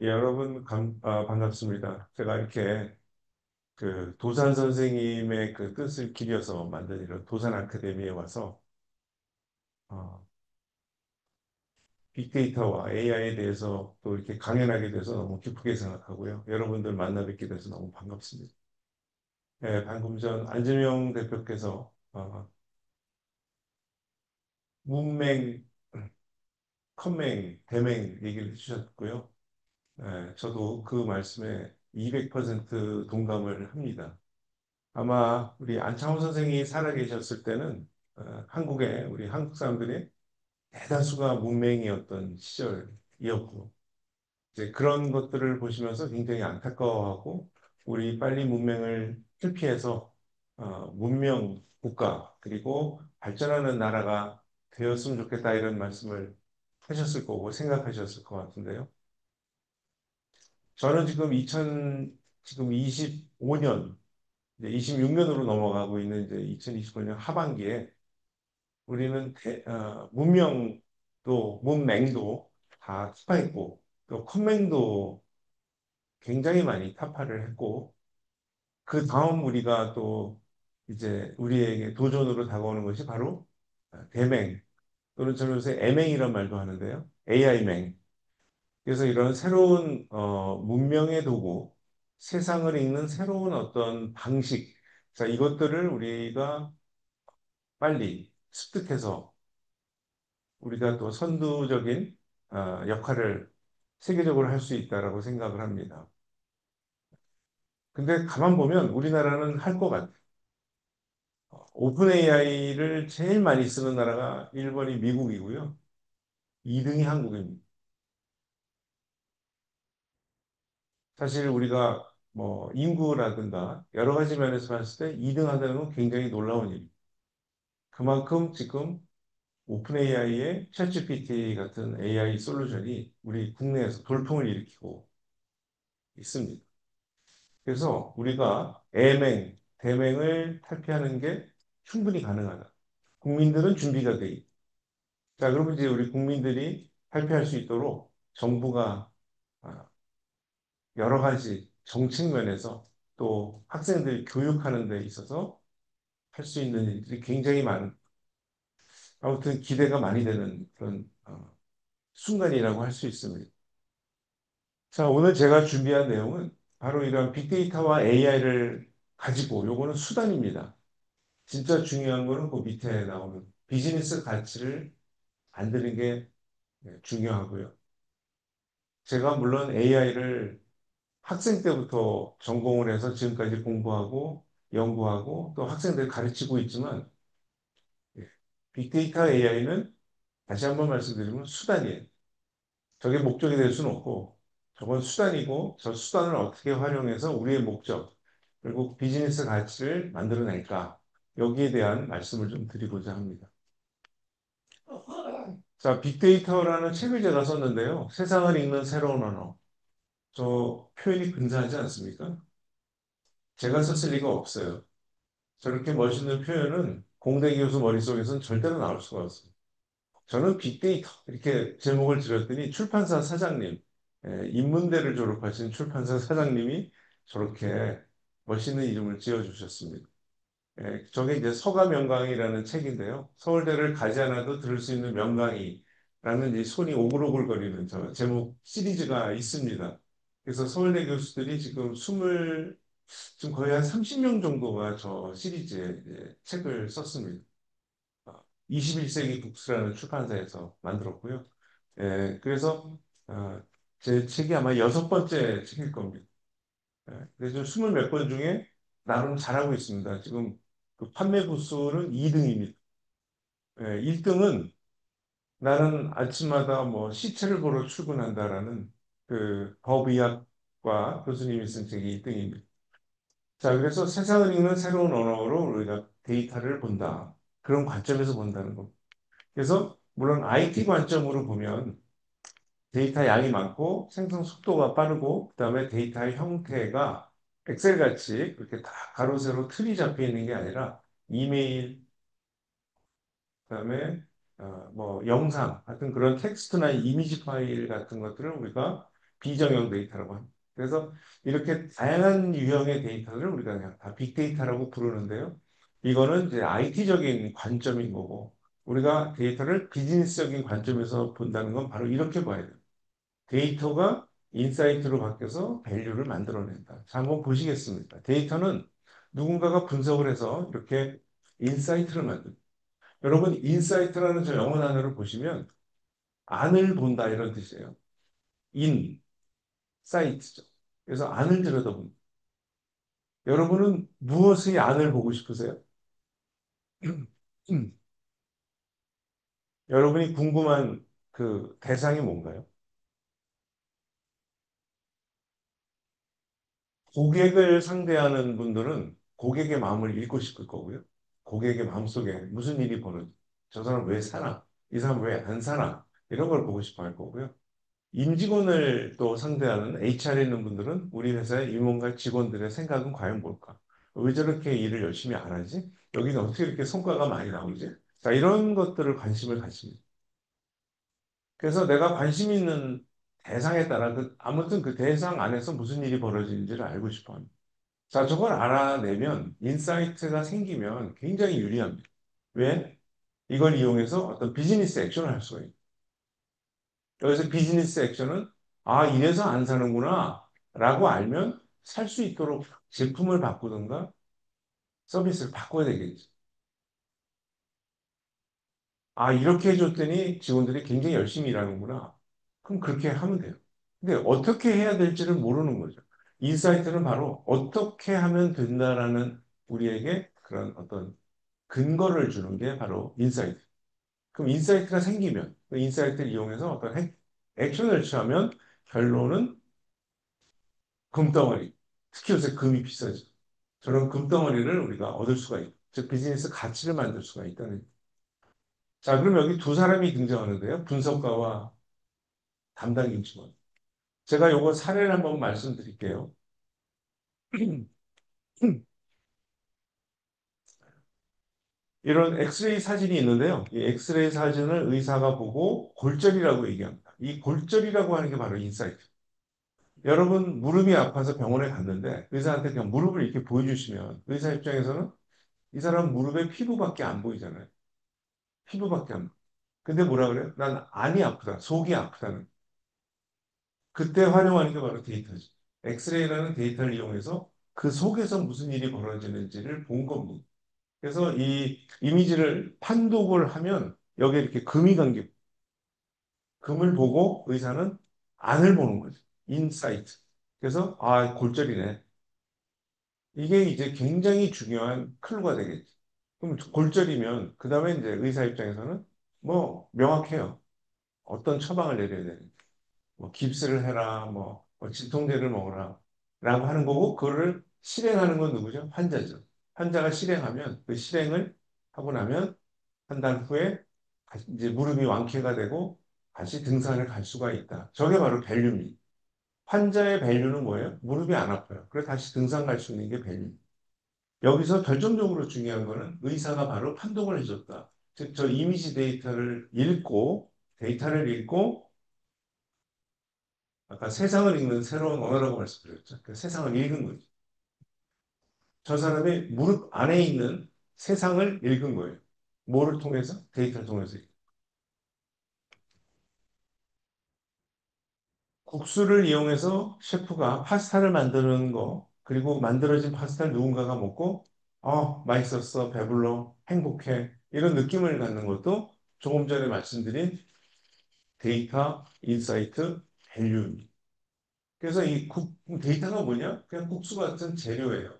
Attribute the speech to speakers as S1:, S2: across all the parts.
S1: 예, 여러분 반갑습니다. 제가 이렇게 그 도산 선생님의 그 뜻을 기려서 만든 이런 도산 아카데미에 와서 어, 빅데이터와 AI에 대해서 또 이렇게 강연하게 돼서 너무 기쁘게 생각하고요. 여러분들 만나 뵙게 돼서 너무 반갑습니다. 예, 방금 전 안진영 대표께서 문맹, 컴맹, 대맹 얘기를 해주셨고요. 예, 저도 그 말씀에 200% 동감을 합니다. 아마 우리 안창호 선생이 살아계셨을 때는 한국에 우리 한국 사람들의 대다수가 문맹이었던 시절이었고 이제 그런 것들을 보시면서 굉장히 안타까워하고 우리 빨리 문맹을 탈피해서 문명 국가 그리고 발전하는 나라가 되었으면 좋겠다 이런 말씀을 하셨을 거고 생각하셨을 것 같은데요. 저는 지금 2000 지금 25년 이제 26년으로 넘어가고 있는 이제 2029년 하반기에 우리는 문명도 문맹도 다 타파했고 또 컴맹도 굉장히 많이 타파를 했고 그 다음 우리가 또 이제 우리에게 도전으로 다가오는 것이 바로 대맹 또는 저는 요새 애맹이란 말도 하는데요. AI맹. 그래서 이런 새로운 문명의 도구, 세상을 읽는 새로운 어떤 방식, 자, 이것들을 우리가 빨리 습득해서 우리가 또 선두적인 역할을 세계적으로 할 수 있다라고 생각을 합니다. 근데 가만 보면 우리나라는 할 것 같아요. 오픈 AI를 제일 많이 쓰는 나라가 일본이 미국이고요. 2등이 한국입니다. 사실 우리가 뭐 인구라든가 여러 가지 면에서 봤을 때 2등 하다는 건 굉장히 놀라운 일입니다. 그만큼 지금 오픈 AI의 챗GPT 같은 AI 솔루션이 우리 국내에서 돌풍을 일으키고 있습니다. 그래서 우리가 애맹, 대맹을 탈피하는 게 충분히 가능하다. 국민들은 준비가 돼 있다. 자, 그러면 이제 우리 국민들이 탈피할 수 있도록 정부가 아, 여러 가지 정책 면에서 또 학생들 교육하는 데 있어서 할 수 있는 일들이 굉장히 많은, 아무튼 기대가 많이 되는 그런 순간이라고 할 수 있습니다. 자, 오늘 제가 준비한 내용은 바로 이런 빅데이터와 AI를 가지고 요거는 수단입니다. 진짜 중요한 거는 그 밑에 나오는 비즈니스 가치를 만드는 게 중요하고요. 제가 물론 AI를 학생 때부터 전공을 해서 지금까지 공부하고 연구하고 또 학생들 가르치고 있지만 예, 빅데이터 AI는 다시 한번 말씀드리면 수단이에요. 저게 목적이 될 수는 없고 저건 수단이고 저 수단을 어떻게 활용해서 우리의 목적 그리고 비즈니스 가치를 만들어낼까 여기에 대한 말씀을 좀 드리고자 합니다. 자, 빅데이터라는 책을 제가 썼는데요. 세상을 읽는 새로운 언어. 저 표현이 근사하지 않습니까? 제가 썼을 리가 없어요. 저렇게 멋있는 표현은 공대 교수 머릿속에서는 절대로 나올 수가 없어요. 저는 빅데이터 이렇게 제목을 지었더니 출판사 사장님, 인문대를 졸업하신 출판사 사장님이 저렇게 멋있는 이름을 지어주셨습니다. 저게 이제 서가명강이라는 책인데요. 서울대를 가지 않아도 들을 수 있는 명강이라는 이 손이 오글오글거리는 저 제목 시리즈가 있습니다. 그래서 서울대 교수들이 지금 거의 한 30명 정도가 저 시리즈에 이제 책을 썼습니다. 21세기 북스라는 출판사에서 만들었고요. 그래서 제 책이 아마 여섯 번째 책일 겁니다. 그래서 20 몇 권 중에 나름 잘하고 있습니다. 지금 그 판매 부수는 2등입니다. 1등은 나는 아침마다 뭐 시체를 보러 출근한다라는 그 법의학과 교수님이 쓴 책이 1등입니다. 자, 그래서 세상을 읽는 새로운 언어로 우리가 데이터를 본다. 그런 관점에서 본다는 겁니다. 그래서 물론 IT 관점으로 보면 데이터 양이 많고 생성 속도가 빠르고 그다음에 데이터의 형태가 엑셀 같이 그렇게 다 가로 세로 틀이 잡혀 있는 게 아니라 이메일 그다음에 뭐 영상 같은 그런 텍스트나 이미지 파일 같은 것들을 우리가 비정형 데이터라고 합니다. 그래서 이렇게 다양한 유형의 데이터를 우리가 그냥 다 빅데이터라고 부르는데요. 이거는 이제 IT적인 관점인 거고, 우리가 데이터를 비즈니스적인 관점에서 본다는 건 바로 이렇게 봐야 돼요. 데이터가 인사이트로 바뀌어서 밸류를 만들어낸다. 자, 한번 보시겠습니다. 데이터는 누군가가 분석을 해서 이렇게 인사이트를 만듭니다. 여러분, 인사이트라는 저 영어 단어를 보시면 안을 본다 이런 뜻이에요. 인, 사이트죠. 그래서 안을 들여다본다. 여러분은 무엇의 안을 보고 싶으세요? 여러분이 궁금한 그 대상이 뭔가요? 고객을 상대하는 분들은 고객의 마음을 읽고 싶을 거고요. 고객의 마음속에 무슨 일이 벌어지? 저 사람 왜 사나? 이 사람 왜 안 사나? 이런 걸 보고 싶어 할 거고요. 임직원을 또 상대하는 HR에 있는 분들은 우리 회사의 임원과 직원들의 생각은 과연 뭘까? 왜 저렇게 일을 열심히 안 하지? 여기는 어떻게 이렇게 성과가 많이 나오지? 자, 이런 것들을 관심을 가집니다. 그래서 내가 관심 있는 대상에 따라 아무튼 그 대상 안에서 무슨 일이 벌어지는지를 알고 싶어 합니다. 자, 저걸 알아내면 인사이트가 생기면 굉장히 유리합니다. 왜? 이걸 이용해서 어떤 비즈니스 액션을 할 수가 있어요. 여기서 비즈니스 액션은 아, 이래서 안 사는구나 라고 알면 살 수 있도록 제품을 바꾸든가 서비스를 바꿔야 되겠죠. 아, 이렇게 해줬더니 직원들이 굉장히 열심히 일하는구나. 그럼 그렇게 하면 돼요. 근데 어떻게 해야 될지를 모르는 거죠. 인사이트는 바로 어떻게 하면 된다라는 우리에게 그런 어떤 근거를 주는 게 바로 인사이트. 그럼 인사이트가 생기면 그 인사이트를 이용해서 어떤 액션을 취하면 결론은 금덩어리. 특히 요새 금이 비싸죠. 저런 금덩어리를 우리가 얻을 수가 있고, 즉 비즈니스 가치를 만들 수가 있다는. 자, 그럼 여기 두 사람이 등장하는데요. 분석가와 담당 인수원. 제가 요거 사례를 한번 말씀드릴게요. 이런 엑스레이 사진이 있는데요. 이 엑스레이 사진을 의사가 보고 골절이라고 얘기합니다. 이 골절이라고 하는 게 바로 인사이트. 여러분 무릎이 아파서 병원에 갔는데 의사한테 그냥 무릎을 이렇게 보여주시면 의사 입장에서는 이 사람 무릎에 피부밖에 안 보이잖아요. 피부밖에 안 보여. 근데 뭐라 그래요? 난 안이 아프다. 속이 아프다는. 그때 활용하는 게 바로 데이터죠. 엑스레이라는 데이터를 이용해서 그 속에서 무슨 일이 벌어지는지를 본 겁니다. 그래서 이 이미지를 판독을 하면 여기에 이렇게 금이 감겨 금을 보고 의사는 안을 보는 거죠. 인사이트. 그래서 아 골절이네. 이게 이제 굉장히 중요한 클루가 되겠지. 그럼 골절이면 그 다음에 이제 의사 입장에서는 뭐 명확해요. 어떤 처방을 내려야 되는지. 뭐 깁스를 해라, 뭐 진통제를 먹어라 라고 하는 거고 그거를 실행하는 건 누구죠? 환자죠. 환자가 실행하면 그 실행을 하고 나면 한 달 후에 이제 무릎이 완쾌가 되고 다시 등산을 갈 수가 있다. 저게 바로 밸류입니다. 환자의 밸류는 뭐예요? 무릎이 안 아파요. 그래서 다시 등산 갈 수 있는 게 밸류. 여기서 결정적으로 중요한 거는 의사가 바로 판독을 해줬다. 즉, 저 이미지 데이터를 읽고, 아까 세상을 읽는 새로운 언어라고 말씀드렸죠. 그 세상을 읽은 거죠. 저 사람의 무릎 안에 있는 세상을 읽은 거예요. 뭐를 통해서? 데이터를 통해서. 국수를 이용해서 셰프가 파스타를 만드는 거, 그리고 만들어진 파스타를 누군가가 먹고, 맛있었어, 배불러, 행복해. 이런 느낌을 갖는 것도 조금 전에 말씀드린 데이터, 인사이트, 밸류입니다. 그래서 데이터가 뭐냐? 그냥 국수 같은 재료예요.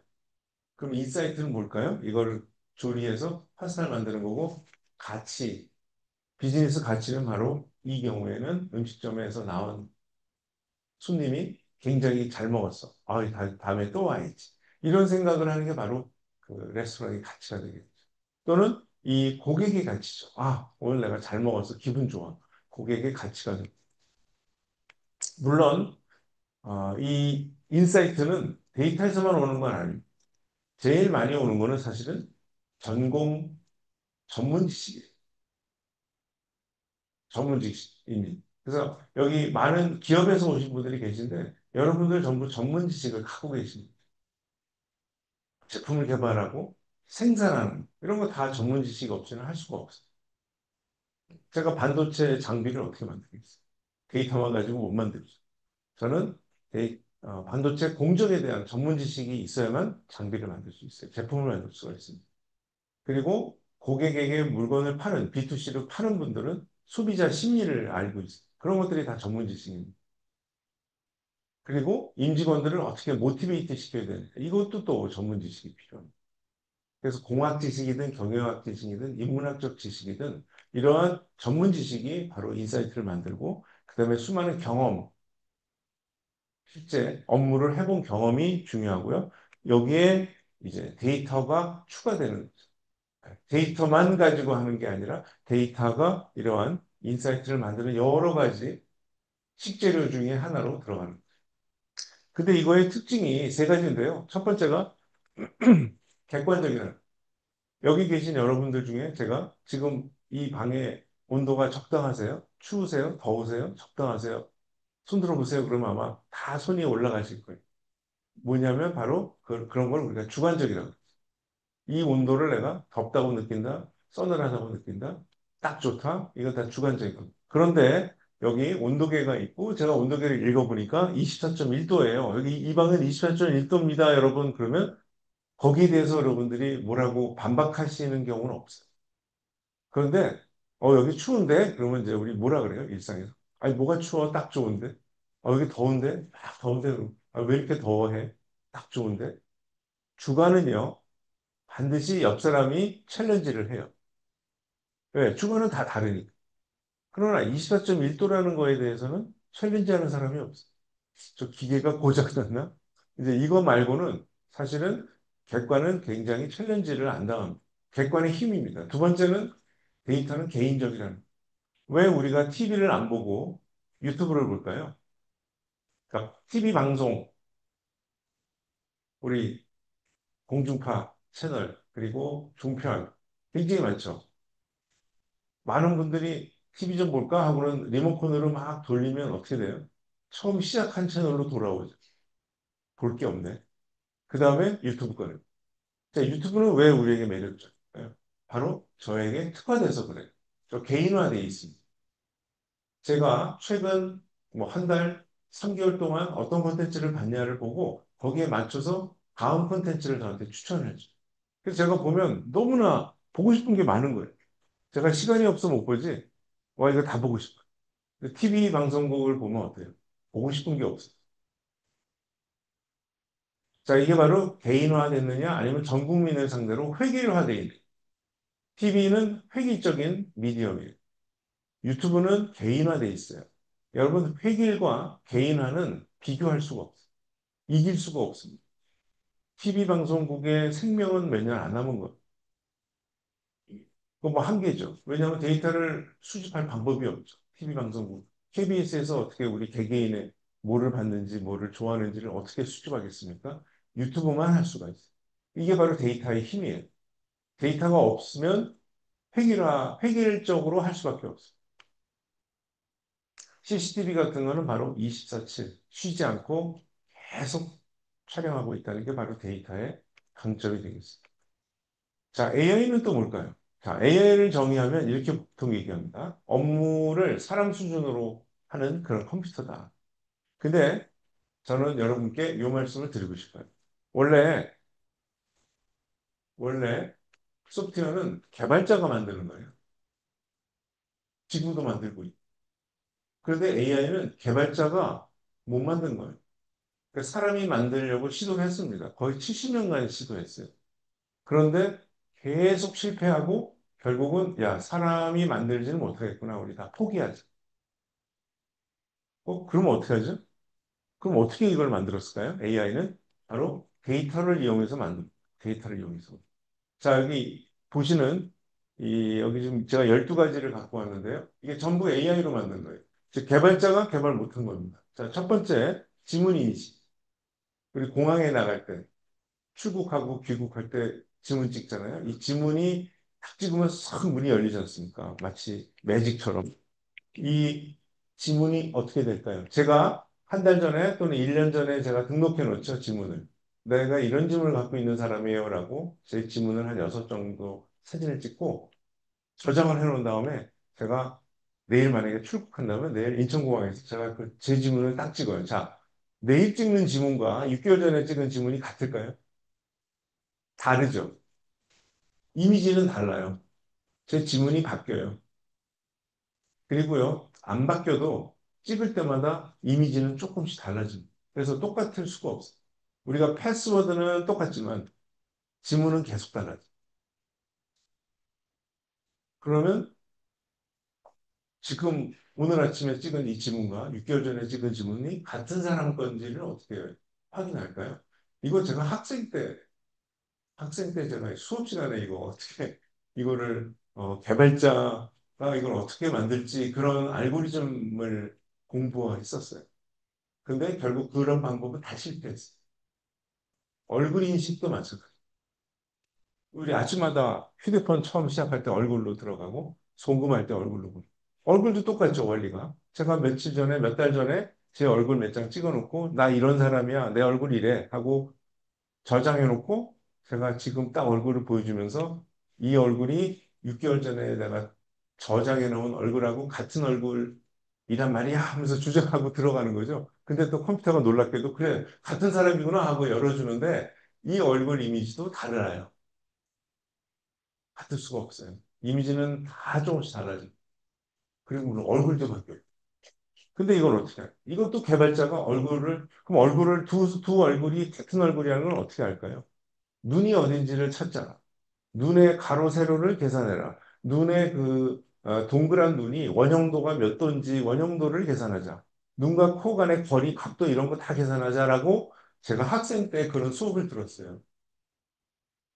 S1: 그럼 인사이트는 뭘까요? 이걸 조리해서 파스타를 만드는 거고, 가치, 비즈니스 가치는 바로 이 경우에는 음식점에서 나온 손님이 굉장히 잘 먹었어. 다음에 또 와야지. 이런 생각을 하는 게 바로 그 레스토랑의 가치가 되겠죠. 또는 이 고객의 가치죠. 오늘 내가 잘 먹어서 기분 좋아. 고객의 가치가 돼. 물론 이 인사이트는 데이터에서만 오는 건 아니에요. 제일 많이 오는 거는 사실은 전공 전문 지식, 전문 지식입니다. 그래서 여기 많은 기업에서 오신 분들이 계신데 여러분들 전부 전문 지식을 갖고 계십니다. 제품을 개발하고 생산하는 이런 거 다 전문 지식 없이는 할 수가 없어요. 제가 반도체 장비를 어떻게 만들겠어요? 데이터만 가지고 못 만들죠. 저는 반도체 공정에 대한 전문 지식이 있어야만 장비를 만들 수 있어요. 제품을 만들 수가 있습니다. 그리고 고객에게 물건을 파는 B2C로 파는 분들은 소비자 심리를 알고 있어요. 그런 것들이 다 전문 지식입니다. 그리고 임직원들을 어떻게 모티베이트 시켜야 되는가. 이것도 또 전문 지식이 필요합니다. 그래서 공학 지식이든 경영학 지식이든 인문학적 지식이든 이러한 전문 지식이 바로 인사이트를 만들고 그다음에 수많은 경험, 실제 업무를 해본 경험이 중요하고요. 여기에 이제 데이터가 추가되는 거죠. 데이터만 가지고 하는 게 아니라 데이터가 이러한 인사이트를 만드는 여러 가지 식재료 중에 하나로 들어가는 거죠. 근데 이거의 특징이 세 가지인데요. 첫 번째가 객관적이라는 여기 계신 여러분들 중에 제가 지금 이 방의 온도가 적당하세요? 추우세요? 더우세요? 적당하세요? 손 들어보세요. 그러면 아마 다 손이 올라가실 거예요. 뭐냐면 바로 그런 걸 우리가 주관적이라고 해요. 이 온도를 내가 덥다고 느낀다, 서늘하다고 느낀다, 딱 좋다. 이거 다 주관적인 겁니다. 그런데 여기 온도계가 있고 제가 온도계를 읽어보니까 24.1도예요. 여기 이 방은 24.1도입니다, 여러분. 그러면 거기에 대해서 여러분들이 뭐라고 반박하시는 경우는 없어요. 그런데 여기 추운데? 그러면 이제 우리 뭐라 그래요? 일상에서. 아니 뭐가 추워? 딱 좋은데. 여기 더운데? 막 더운데? 그럼 왜 이렇게 더워해? 딱 좋은데. 주관은요. 반드시 옆 사람이 챌린지를 해요. 왜? 주관은 다 다르니까. 그러나 24.1도라는 거에 대해서는 챌린지하는 사람이 없어. 저 기계가 고장났나? 이제 이거 말고는 사실은 객관은 굉장히 챌린지를 안 당합니다. 객관의 힘입니다. 두 번째는 데이터는 개인적이라는. 왜 우리가 TV를 안 보고 유튜브를 볼까요? 그러니까 TV 방송, 우리 공중파 채널, 그리고 종편 굉장히 많죠. 많은 분들이 TV 좀 볼까 하고는 리모컨으로 막 돌리면 어떻게 돼요? 처음 시작한 채널로 돌아오죠. 볼 게 없네. 그 다음에 유튜브 거예요. 자, 유튜브는 왜 우리에게 매력적일까요? 바로 저에게 특화돼서 그래요. 저 개인화되어 있습니다. 제가 최근 뭐 한 달, 3개월 동안 어떤 콘텐츠를 봤냐를 보고 거기에 맞춰서 다음 콘텐츠를 저한테 추천을 해줘요. 그래서 제가 보면 너무나 보고 싶은 게 많은 거예요. 제가 시간이 없어 못 보지. 와, 이거 다 보고 싶어요. TV 방송국을 보면 어때요? 보고 싶은 게 없어요. 자, 이게 바로 개인화됐느냐 아니면 전 국민을 상대로 획일화되어 있는. TV는 획일적인 미디어이에요. 유튜브는 개인화되어 있어요. 여러분, 획일과 개인화는 비교할 수가 없어요. 이길 수가 없습니다. TV 방송국의 생명은 몇 년 안 남은 거예요. 그거 뭐 한계죠. 왜냐하면 데이터를 수집할 방법이 없죠. TV 방송국. KBS에서 어떻게 우리 개개인의 뭐를 봤는지, 뭐를 좋아하는지를 어떻게 수집하겠습니까? 유튜브만 할 수가 있어요. 이게 바로 데이터의 힘이에요. 데이터가 없으면 획일적으로 할 수밖에 없어요. CCTV 같은 거는 바로 24/7 쉬지 않고 계속 촬영하고 있다는 게 바로 데이터의 강점이 되겠습니다. 자, AI는 또 뭘까요? 자, AI를 정의하면 이렇게 보통 얘기합니다. 업무를 사람 수준으로 하는 그런 컴퓨터다. 근데 저는 여러분께 이 말씀을 드리고 싶어요. 원래, 원래 소프트웨어는 개발자가 만드는 거예요. 지금도 만들고 있고. 그런데 AI는 개발자가 못 만든 거예요. 그러니까 사람이 만들려고 시도를 했습니다. 거의 70년간 시도했어요. 그런데 계속 실패하고 결국은 야, 사람이 만들지는 못하겠구나. 우리 다 포기하자. 그럼 어떻게 하죠? 그럼 어떻게 이걸 만들었을까요? AI는 바로 데이터를 이용해서 데이터를 이용해서. 자, 여기 보시는 여기 지금 제가 12가지를 갖고 왔는데요. 이게 전부 AI로 만든 거예요. 즉, 개발자가 개발 못한 겁니다. 자, 첫 번째, 지문인식. 우리 공항에 나갈 때 출국하고 귀국할 때 지문 찍잖아요. 이 지문이 탁 찍으면 싹 문이 열리지 않습니까? 마치 매직처럼. 이 지문이 어떻게 될까요? 제가 한 달 전에 또는 1년 전에 제가 등록해 놓죠, 지문을. 내가 이런 지문을 갖고 있는 사람이에요라고 제 지문을 한 6 정도 사진을 찍고 저장을 해 놓은 다음에 제가 내일 만약에 출국한다면 내일 인천공항에서 제가 그 제 지문을 딱 찍어요. 자, 내일 찍는 지문과 6개월 전에 찍은 지문이 같을까요? 다르죠. 이미지는 달라요. 제 지문이 바뀌어요. 그리고요, 안 바뀌어도 찍을 때마다 이미지는 조금씩 달라집니다. 그래서 똑같을 수가 없어요. 우리가 패스워드는 똑같지만 지문은 계속 달라져요. 그러면 지금 오늘 아침에 찍은 이 지문과 6개월 전에 찍은 지문이 같은 사람 건지를 어떻게 확인할까요? 이거 제가 학생 때 제가 수업 시간에 이거 어떻게, 이거를, 개발자가 이걸 어떻게 만들지 그런 알고리즘을 공부했었어요. 근데 결국 그런 방법은 다 실패했어요. 얼굴 인식도 마찬가지. 우리 아침마다 휴대폰 처음 시작할 때 얼굴로 들어가고, 송금할 때 얼굴로 보고. 얼굴도 똑같죠, 원리가. 제가 며칠 전에, 몇 달 전에 제 얼굴 몇 장 찍어놓고, 나 이런 사람이야, 내 얼굴 이래 하고 저장해놓고, 제가 지금 딱 얼굴을 보여주면서 이 얼굴이 6개월 전에 내가 저장해놓은 얼굴하고 같은 얼굴이란 말이야 하면서 주장하고 들어가는 거죠. 근데 또 컴퓨터가 놀랍게도 그래, 같은 사람이구나 하고 열어주는데 이 얼굴 이미지도 달라요. 같을 수가 없어요. 이미지는 다 조금씩 달라져요. 그리고 물론 얼굴도 바뀌어요. 근데 이걸 어떻게 해요? 이것도 개발자가 그럼 얼굴을, 두 얼굴이 같은 얼굴이라는 건 어떻게 할까요? 눈이 어딘지를 찾잖아. 눈의 가로, 세로를 계산해라. 눈의 동그란 눈이 원형도가 몇 도인지 원형도를 계산하자. 눈과 코 간의 거리, 각도 이런 거 다 계산하자라고 제가 학생 때 그런 수업을 들었어요.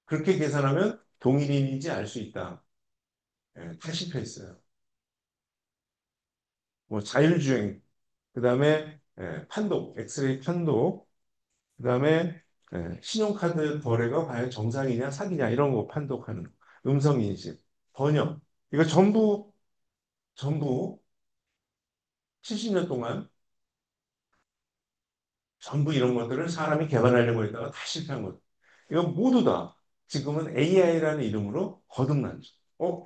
S1: 그렇게 계산하면 동일인인지 알 수 있다. 예, 다 실패했어요. 뭐 자율주행, 그 다음에 판독, 엑스레이 판독, 그 다음에 신용카드 거래가 과연 정상이냐 사기냐 이런 거 판독하는 거. 음성인식, 번역. 이거 전부 70년 동안 전부 이런 것들을 사람이 개발하려고 했다가 다 실패한 거예요. 이거 모두 다 지금은 AI라는 이름으로 거듭나죠.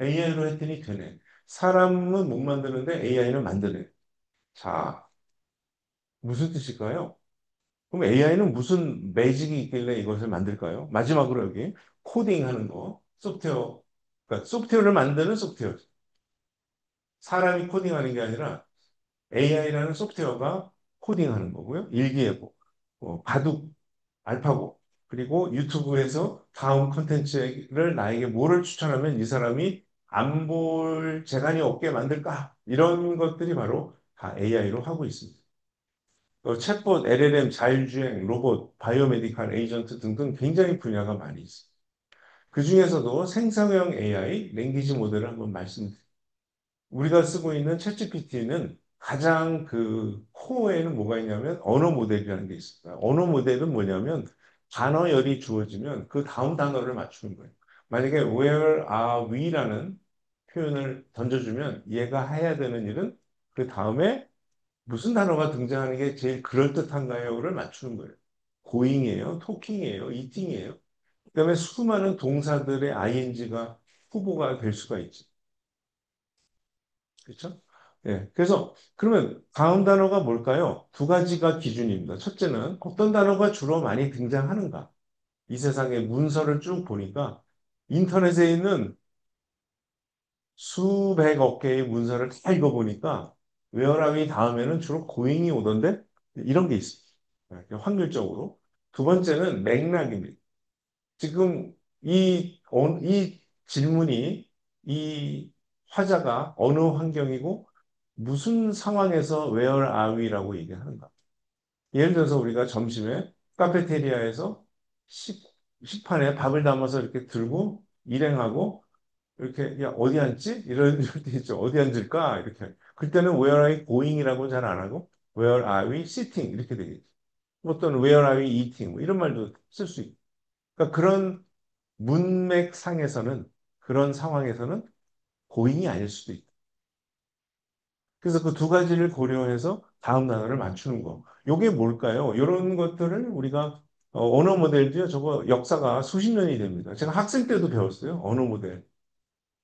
S1: AI로 했더니 되네. 사람은 못 만드는데 AI는 만드네. 자, 무슨 뜻일까요? 그럼 AI는 무슨 매직이 있길래 이것을 만들까요? 마지막으로 여기 코딩하는 거, 소프트웨어, 그러니까 소프트웨어를 만드는 소프트웨어. 사람이 코딩하는 게 아니라 AI라는 소프트웨어가 코딩하는 거고요. 일기예보, 바둑, 알파고, 그리고 유튜브에서 다음 컨텐츠를 나에게 뭐를 추천하면 이 사람이 안 볼 재간이 없게 만들까? 이런 것들이 바로 다 AI로 하고 있습니다. 챗봇, LLM, 자율주행, 로봇, 바이오메디칼 에이전트 등등 굉장히 분야가 많이 있습니다. 그 중에서도 생성형 AI, 랭귀지 모델을 한번 말씀드릴게요. 우리가 쓰고 있는 챗GPT는 가장 그 코어에는 뭐가 있냐면 언어 모델이라는 게 있습니다. 언어 모델은 뭐냐면 단어열이 주어지면 그 다음 단어를 맞추는 거예요. 만약에 where are we라는 표현을 던져주면 얘가 해야 되는 일은 그 다음에 무슨 단어가 등장하는 게 제일 그럴듯한가요를 맞추는 거예요. going이에요, talking이에요, eating이에요. 그다음에 수많은 동사들의 ing가 후보가 될 수가 있죠. 그렇죠? 예. 그래서 그러면 다음 단어가 뭘까요? 두 가지가 기준입니다. 첫째는 어떤 단어가 주로 많이 등장하는가? 이 세상의 문서를 쭉 보니까 인터넷에 있는 수백억 개의 문서를 다 읽어보니까 웨어라비 다음에는 주로 고잉이 오던데 이런 게 있어요. 예, 확률적으로. 두 번째는 맥락입니다. 지금 이 질문이 이 화자가 어느 환경이고 무슨 상황에서 where are we라고 얘기하는가. 예를 들어서 우리가 점심에 카페테리아에서 식, 식판에 밥을 담아서 이렇게 들고 일행하고 이렇게 야 어디 앉지? 이럴 때 있죠. 어디 앉을까? 이렇게. 그때는 where are we going이라고 잘 안 하고 where are we sitting 이렇게 되겠죠. 어떤 where are we eating 뭐 이런 말도 쓸 수 있고. 그러니까 그런 문맥상에서는 그런 상황에서는 고인이 아닐 수도 있다. 그래서 그 두 가지를 고려해서 다음 단어를 맞추는 거. 요게 뭘까요? 이런 것들을 우리가 언어 모델도요. 저거 역사가 수십 년이 됩니다. 제가 학생 때도 배웠어요. 언어 모델.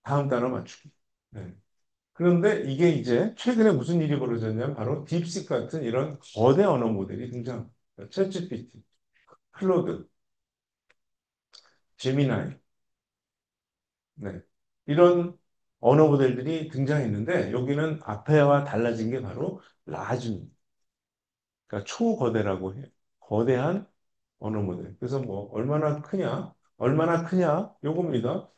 S1: 다음 단어 맞추기. 네. 그런데 이게 이제 최근에 무슨 일이 벌어졌냐면 바로 딥식 같은 이런 거대 언어 모델이 등장. 챗GPT, 클로드, 제미나이, 네. 이런 언어 모델들이 등장했는데 여기는 앞에와 달라진 게 바로 라지, 그러니까 초거대라고 해요. 거대한 언어 모델. 그래서 뭐 얼마나 크냐, 요겁니다.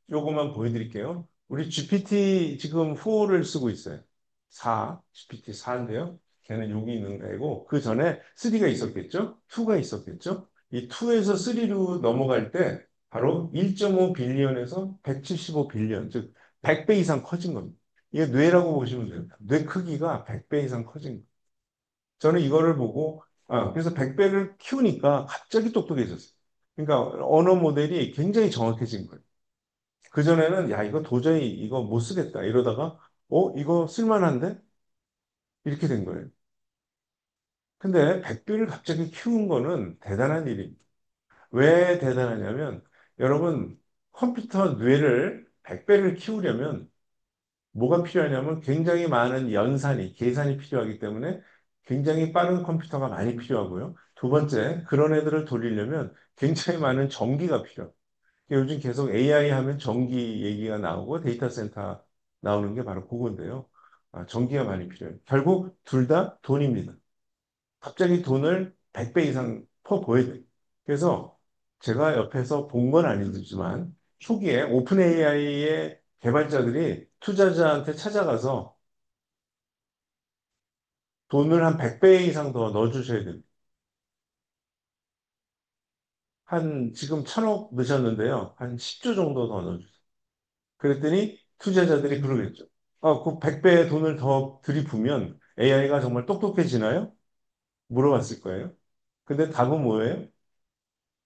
S1: 요것만 보여드릴게요. 우리 GPT 지금 4를 쓰고 있어요. 4, GPT-4인데요. 걔는 여기 있는 거고, 그 전에 3가 있었겠죠? 2가 있었겠죠? 이 2에서 3로 넘어갈 때 바로 1.5 빌리언에서 175 빌리언, 즉 100배 이상 커진 겁니다. 이게 뇌라고 보시면 돼요. 뇌 크기가 100배 이상 커진 거예요. 저는 이거를 보고, 그래서 100배를 키우니까 갑자기 똑똑해졌어요. 그러니까 언어 모델이 굉장히 정확해진 거예요. 그전에는 야, 이거 도저히 이거 못 쓰겠다 이러다가 이거 쓸만한데? 이렇게 된 거예요. 근데 100배를 갑자기 키운 거는 대단한 일입니다. 왜 대단하냐면 여러분 컴퓨터 뇌를 100배를 키우려면 뭐가 필요하냐면 굉장히 많은 연산이, 계산이 필요하기 때문에 굉장히 빠른 컴퓨터가 많이 필요하고요. 두 번째, 그런 애들을 돌리려면 굉장히 많은 전기가 필요해요. 요즘 계속 AI 하면 전기 얘기가 나오고 데이터 센터 나오는 게 바로 그건데요. 전기가 많이 필요해요. 결국 둘 다 돈입니다. 갑자기 돈을 100배 이상 퍼부어야 돼요. 그래서 제가 옆에서 본 건 아니지만 초기에 오픈 AI의 개발자들이 투자자한테 찾아가서 돈을 한 100배 이상 더 넣어주셔야 됩니다. 한 지금 1,000억 넣으셨는데요. 한 10조 정도 더 넣어주세요. 그랬더니 투자자들이 그러겠죠. 그 100배의 돈을 더 들이부으면 AI가 정말 똑똑해지나요? 물어봤을 거예요. 근데 답은 뭐예요?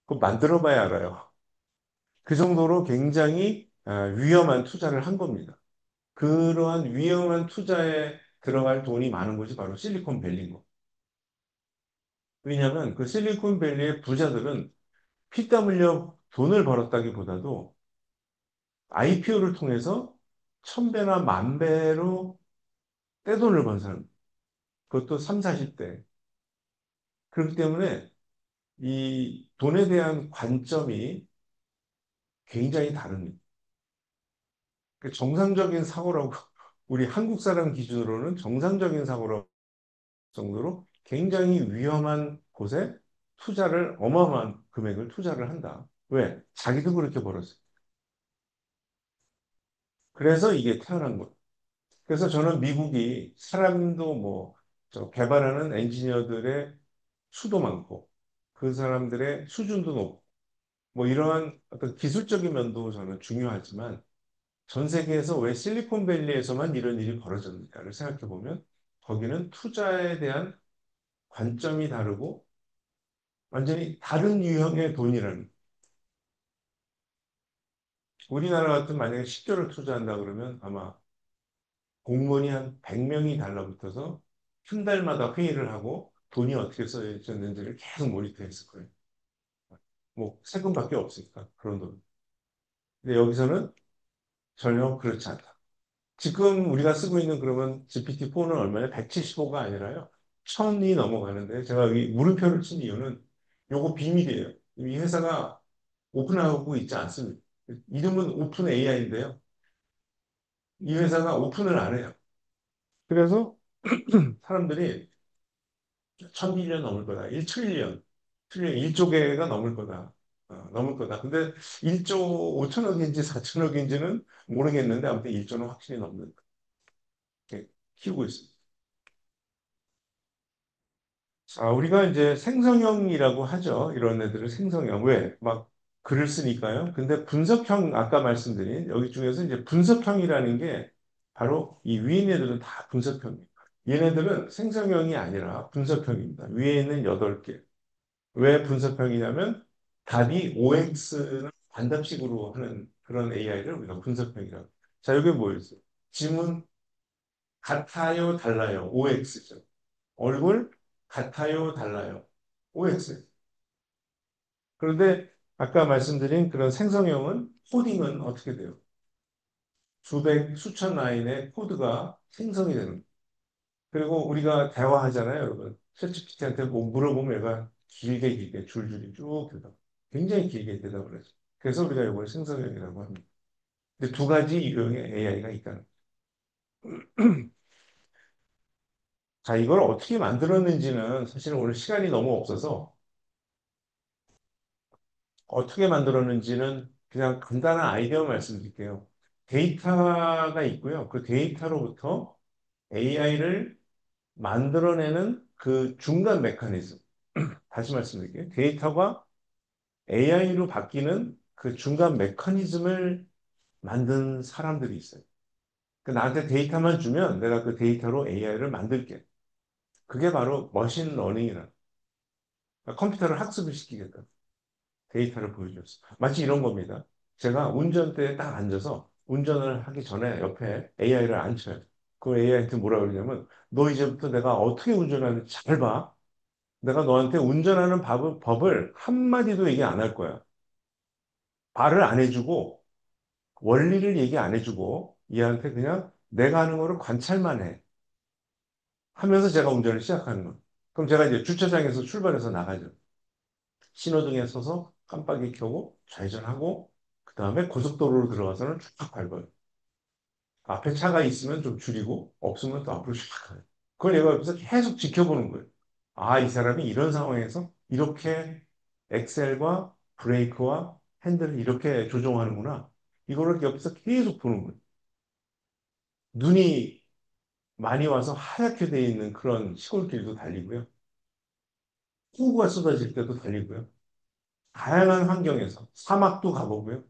S1: 그거 만들어 봐야 알아요. 그 정도로 굉장히 위험한 투자를 한 겁니다. 그러한 위험한 투자에 들어갈 돈이 많은 곳이 바로 실리콘밸리인 거. 왜냐하면 그 실리콘밸리의 부자들은 피땀 흘려 돈을 벌었다기보다도 IPO를 통해서 1,000배나 10,000배로 떼돈을 번 사람. 그것도 3, 40대. 그렇기 때문에 이 돈에 대한 관점이 굉장히 다릅니다. 그 정상적인 사고라고, 우리 한국 사람 기준으로는 정상적인 사고라고 정도로 굉장히 위험한 곳에 투자를, 어마어마한 금액을 투자를 한다. 왜? 자기도 그렇게 벌었어요. 그래서 이게 태어난 거예요. 그래서 저는 미국이 사람도 뭐, 개발하는 엔지니어들의 수도 많고, 그 사람들의 수준도 높고, 뭐 이러한 어떤 기술적인 면도 저는 중요하지만 전 세계에서 왜 실리콘밸리에서만 이런 일이 벌어졌느냐를 생각해 보면 거기는 투자에 대한 관점이 다르고 완전히 다른 유형의 돈이라는, 우리나라 같은 만약에 10조를 투자한다 그러면 아마 공무원이 한 100명이 달라붙어서 한 달마다 회의를 하고 돈이 어떻게 써졌는지를 계속 모니터했을 거예요. 뭐 세금밖에 없으니까 그런 돈. 근데 여기서는 전혀 그렇지 않다. 지금 우리가 쓰고 있는 그러면 GPT-4는 얼마냐? 175가 아니라요. 1,000이 넘어가는데 제가 이 물음표를 친 이유는 요거 비밀이에요. 이 회사가 오픈하고 있지 않습니다. 이름은 오픈 AI인데요. 이 회사가 오픈을 안 해요. 그래서 사람들이 1,000빌리언 넘을 거다. 1트릴리언, 트릴리언 1조 개가 넘을 거다. 넘을 거다. 근데 1조 5천억인지 4천억인지는 모르겠는데 아무튼 1조는 확실히 넘는 게 키우고 있습니다. 우리가 이제 생성형이라고 하죠. 이런 애들을 생성형. 왜? 막 글을 쓰니까요. 근데 분석형, 아까 말씀드린 여기 중에서 이제 분석형이라는 게 바로 이 위에 있는 애들은 다 분석형이에요. 얘네들은 생성형이 아니라 분석형입니다. 위에 있는 8개. 왜 분석형이냐면 답이 OX는 반답식으로 하는 그런 AI를 우리가 분석형이라고. 자, 여기 뭐였어요? 지문, 같아요, 달라요. OX죠. 얼굴 같아요, 달라요. OX. 그런데 아까 말씀드린 그런 생성형은 코딩은 어떻게 돼요? 수백, 수천 라인의 코드가 생성이 되는 거예요. 그리고 우리가 대화하잖아요, 여러분. 챗GPT한테 뭐 물어보면 얘가 길게 길게 줄줄이 쭉 대답. 굉장히 길게 대답을 하죠. 그래서 우리가 이걸 생성형이라고 합니다. 근데 두 가지 유형의 AI가 있다는 거예요. 자, 이걸 어떻게 만들었는지는 사실은 오늘 시간이 너무 없어서 어떻게 만들었는지는 그냥 간단한 아이디어 말씀드릴게요. 데이터가 있고요. 그 데이터로부터 AI를 만들어내는 그 중간 메커니즘. 다시 말씀드릴게요. 데이터가 AI로 바뀌는 그 중간 메커니즘을 만든 사람들이 있어요. 그 나한테 데이터만 주면 내가 그 데이터로 AI를 만들게. 그게 바로 머신 러닝이라. 컴퓨터를 학습을 시키겠다. 데이터를 보여줬어. 마치 이런 겁니다. 제가 운전대에 딱 앉아서 운전을 하기 전에 옆에 AI를 앉혀요. 그 AI한테 뭐라 그러냐면 너 이제부터 내가 어떻게 운전하는지 잘 봐. 내가 너한테 운전하는 법을 한마디도 얘기 안 할 거야. 말을 안 해주고 원리를 얘기 안 해주고 얘한테 그냥 내가 하는 거를 관찰만 해. 하면서 제가 운전을 시작하는 거예요. 그럼 제가 이제 주차장에서 출발해서 나가죠. 신호등에 서서 깜빡이 켜고 좌회전하고 그 다음에 고속도로로 들어가서는 쭉 밟아요. 앞에 차가 있으면 좀 줄이고 없으면 또 앞으로 쭉 가요. 그걸 얘가 옆에서 계속 지켜보는 거예요. 아, 이 사람이 이런 상황에서 이렇게 엑셀과 브레이크와 핸들을 이렇게 조종하는구나. 이거를 옆에서 계속 보는 거예요. 눈이 많이 와서 하얗게 돼 있는 그런 시골길도 달리고요. 폭우가 쏟아질 때도 달리고요. 다양한 환경에서 사막도 가보고요.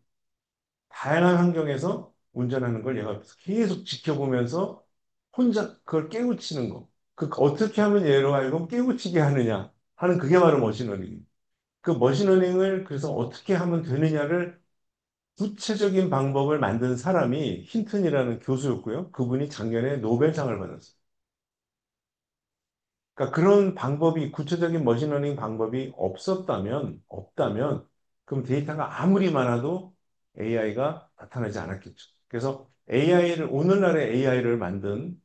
S1: 다양한 환경에서 운전하는 걸 얘가 계속 지켜보면서 혼자 그걸 깨우치는 거. 그 어떻게 하면 얘로 하여금 깨우치게 하느냐 하는 그게 바로 머신러닝. 그 머신러닝을 그래서 어떻게 하면 되느냐를 구체적인 방법을 만든 사람이 힌튼이라는 교수였고요. 그분이 작년에 노벨상을 받았어요. 그러니까 그런 방법이 구체적인 머신러닝 방법이 없다면 그럼 데이터가 아무리 많아도 AI가 나타나지 않았겠죠. 그래서 AI를 오늘날의 AI를 만든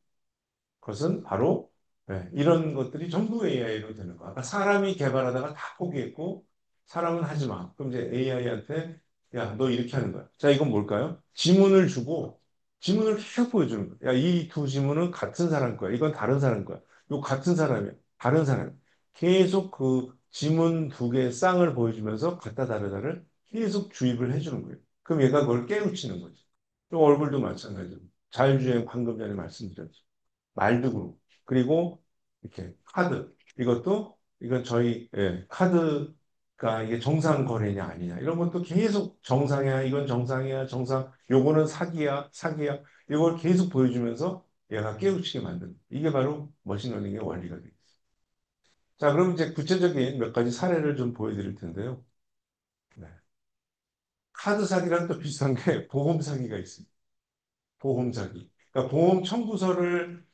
S1: 것은 바로 이런 것들이 전부 AI로 되는 거야. 아까 사람이 개발하다가 다 포기했고 사람은 하지 마. 그럼 이제 AI한테 야, 너 이렇게 하는 거야. 자, 이건 뭘까요? 지문을 주고 지문을 계속 보여주는 거야. 야, 이 두 지문은 같은 사람 거야. 이건 다른 사람 거야. 이거 같은 사람이야. 다른 사람. 계속 그 지문 두 개의 쌍을 보여주면서 같다 다르다를 계속 주입을 해주는 거예요. 그럼 얘가 그걸 깨우치는 거지. 또 얼굴도 마찬가지로. 자율주행 방금 전에 말씀드렸죠. 말도 그렇고. 그리고 이렇게 카드. 이것도 이건 저희 카드가 이게 정상 거래냐 아니냐 이런 것도 계속 정상이야. 이건 정상이야. 정상. 요거는 사기야. 사기야. 이걸 계속 보여주면서 얘가 깨우치게 만드는. 이게 바로 머신러닝의 원리가 되겠습니다. 자, 그럼 이제 구체적인 몇 가지 사례를 좀 보여드릴 텐데요. 네. 카드 사기랑 또 비슷한 게 보험 사기가 있습니다. 보험 사기. 그러니까 보험 청구서를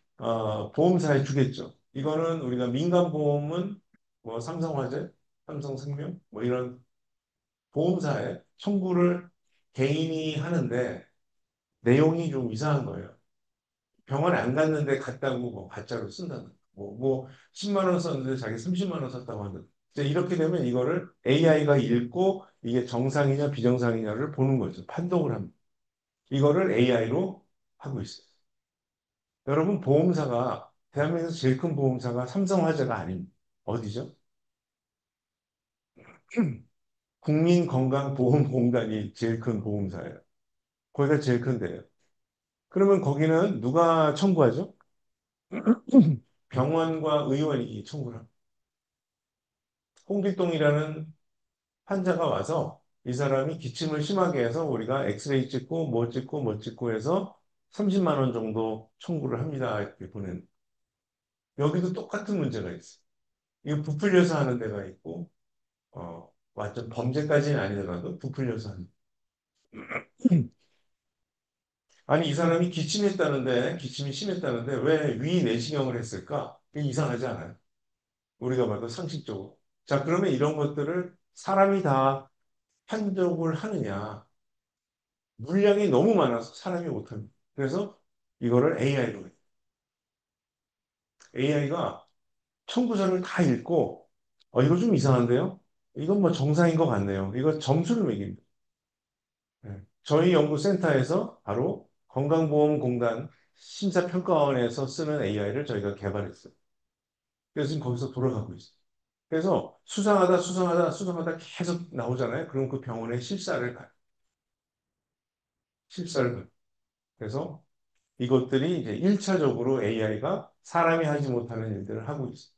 S1: 보험사에 주겠죠. 이거는 우리가 민간 보험은 뭐 삼성화재, 삼성생명 뭐 이런 보험사에 청구를 개인이 하는데 내용이 좀 이상한 거예요. 병원에 안 갔는데 갔다고 뭐 가짜로 쓴다는 거. 뭐 10만 원 썼는데 자기 30만 원 썼다고 하는. 이제 이렇게 되면 이거를 AI가 읽고 이게 정상이냐 비정상이냐를 보는 거죠. 판독을 합니다. 이거를 AI로 하고 있어요. 여러분, 보험사가, 대한민국에서 제일 큰 보험사가 삼성화재가 아닙니다. 어디죠? 국민건강보험공단이 제일 큰 보험사예요. 거기가 제일 큰데요. 그러면 거기는 누가 청구하죠? 병원과 의원이 청구를 합니다. 홍길동이라는 환자가 와서 이 사람이 기침을 심하게 해서 우리가 엑스레이 찍고 뭐 찍고 뭐 찍고 해서 30만 원 정도 청구를 합니다. 이렇게 보낸. 여기도 똑같은 문제가 있어요. 이거 부풀려서 하는 데가 있고 완전 범죄까지는 아니더라도 부풀려서 하는. 아니, 이 사람이 기침했다는데, 기침이 심했다는데, 왜 위 내시경을 했을까? 이게 이상하지 않아요? 우리가 봐도 상식적으로. 자, 그러면 이런 것들을 사람이 다 판독을 하느냐. 물량이 너무 많아서 사람이 못합니다. 그래서 이거를 AI로 해요. AI가 청구서를 다 읽고, 이거 좀 이상한데요? 이건 뭐 정상인 것 같네요. 이거 점수를 매깁니다. 네. 저희 연구센터에서 바로 건강보험공단 심사평가원에서 쓰는 AI를 저희가 개발했어요. 그래서 지금 거기서 돌아가고 있어요. 그래서 수상하다, 수상하다, 수상하다 계속 나오잖아요. 그럼 그 병원에 실사를 가요. 실사를 가요. 그래서 이것들이 이제 1차적으로 AI가 사람이 하지 못하는 일들을 하고 있어요.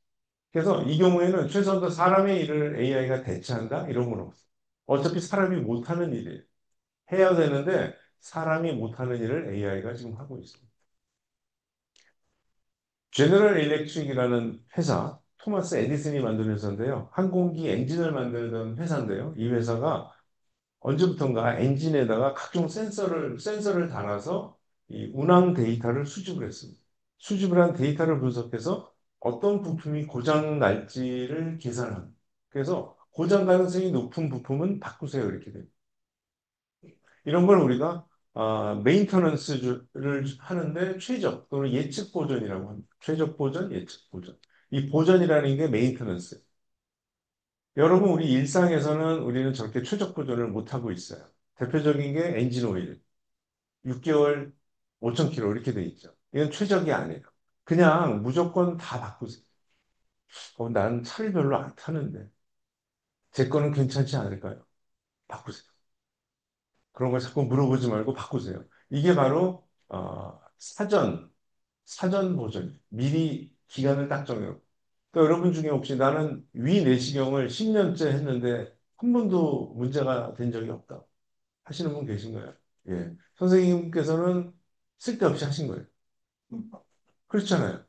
S1: 그래서 이 경우에는 최소한 사람의 일을 AI가 대체한다? 이런 건 없어요. 어차피 사람이 못하는 일이에요. 해야 되는데 사람이 못하는 일을 AI가 지금 하고 있습니다. 제너럴 일렉트릭이라는 회사, 토마스 에디슨이 만든 회사인데요. 항공기 엔진을 만들던 회사인데요. 이 회사가 언제부턴가 엔진에다가 각종 센서를 달아서 이 운항 데이터를 수집을 했습니다. 수집을 한 데이터를 분석해서 어떤 부품이 고장 날지를 계산합니다. 그래서 고장 가능성이 높은 부품은 바꾸세요. 이렇게 돼요. 이런 걸 우리가 메인터넌스를 하는데 최적 또는 예측 보전이라고 합니다. 최적 보전, 예측 보전. 이 보전이라는 게 메인터넌스. 여러분, 우리 일상에서는 우리는 저렇게 최적 보전을 못하고 있어요. 대표적인 게 엔진 오일. 6개월 5,000km 이렇게 돼 있죠. 이건 최적이 아니에요. 그냥 무조건 다 바꾸세요. 나는 차를 별로 안 타는데 제 거는 괜찮지 않을까요? 바꾸세요. 그런 걸 자꾸 물어보지 말고 바꾸세요. 이게 바로 사전 보전, 미리 기간을 딱 정해요. 또 여러분 중에 혹시 나는 위 내시경을 10년째 했는데 한 번도 문제가 된 적이 없다 하시는 분 계신가요? 예. 선생님께서는 쓸데없이 하신 거예요. 그렇잖아요.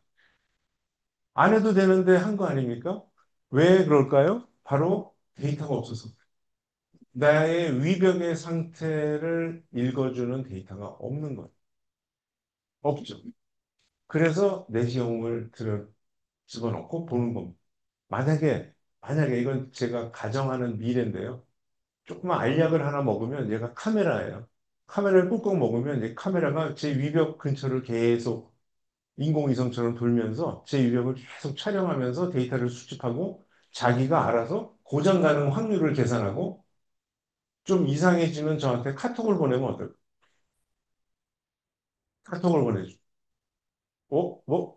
S1: 안 해도 되는데 한 거 아닙니까? 왜 그럴까요? 바로 데이터가 없어서. 나의 위벽의 상태를 읽어주는 데이터가 없는 거예요. 없죠. 그래서 내시경을 집어넣고 보는 겁니다. 만약에 이건 제가 가정하는 미래인데요. 조그만 알약을 하나 먹으면 얘가 카메라예요. 카메라를 꾹꾹 먹으면 이 카메라가 제 위벽 근처를 계속 인공위성처럼 돌면서 제 위벽을 계속 촬영하면서 데이터를 수집하고 자기가 알아서 고장 가능 확률을 계산하고 좀 이상해지면 저한테 카톡을 보내면 어떨까요? 카톡을 보내줘.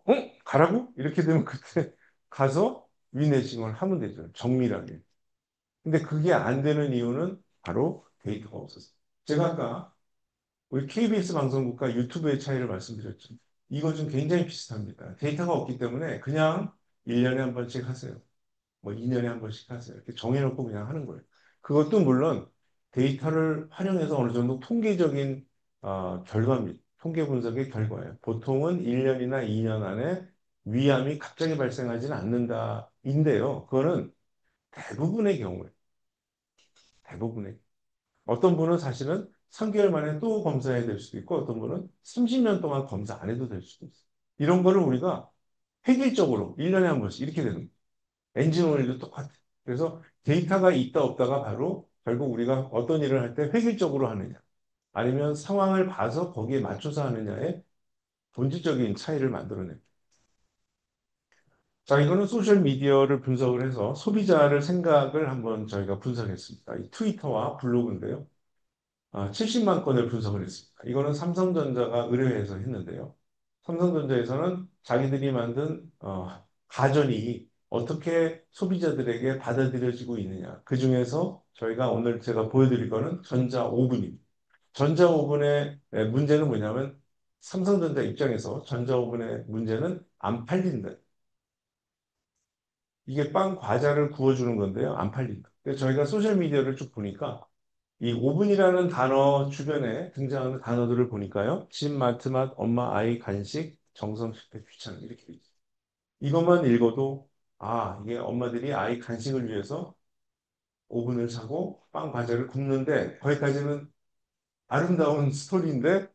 S1: 응? 가라고? 이렇게 되면 그때 가서 위내싱을 하면 되죠. 정밀하게. 근데 그게 안 되는 이유는 바로 데이터가 없어서. 제가 아까 우리 KBS 방송국과 유튜브의 차이를 말씀드렸죠. 이거 좀 굉장히 비슷합니다. 데이터가 없기 때문에 그냥 1년에 한 번씩 하세요. 뭐 2년에 한 번씩 하세요. 이렇게 정해놓고 그냥 하는 거예요. 그것도 물론 데이터를 활용해서 어느 정도 통계적인 결과입니다. 통계 분석의 결과예요. 보통은 1년이나 2년 안에 위암이 갑자기 발생하지는 않는다인데요. 그거는 대부분의 경우에 대부분의 어떤 분은 사실은 3개월 만에 또 검사해야 될 수도 있고 어떤 분은 30년 동안 검사 안 해도 될 수도 있어요. 이런 거를 우리가 획일적으로 1년에 한 번씩 이렇게 되는 거예요. 엔진 오일도 똑같아요. 그래서 데이터가 있다 없다가 바로 결국 우리가 어떤 일을 할 때 획일적으로 하느냐 아니면 상황을 봐서 거기에 맞춰서 하느냐의 본질적인 차이를 만들어냅니다. 자, 이거는 소셜 미디어를 분석을 해서 소비자를 생각을 한번 저희가 분석했습니다. 이 트위터와 블로그인데요. 70만 건을 분석을 했습니다. 이거는 삼성전자가 의뢰해서 했는데요. 삼성전자에서는 자기들이 만든 가전이 어떻게 소비자들에게 받아들여지고 있느냐. 그 중에서 저희가 오늘 제가 보여드릴 거는 전자 오븐입니다. 전자 오븐의 문제는 뭐냐면 삼성전자 입장에서 전자 오븐의 문제는 안 팔린다. 이게 빵 과자를 구워주는 건데요. 안 팔린다. 그래서 저희가 소셜미디어를 쭉 보니까 이 오븐이라는 단어 주변에 등장하는 단어들을 보니까요. 집, 마트, 맛, 엄마, 아이, 간식, 정성, 실패, 귀찮음 이렇게 돼 있어요. 이것만 읽어도 이게 엄마들이 아이 간식을 위해서 오븐을 사고 빵 과자를 굽는데 거기까지는 아름다운 스토리인데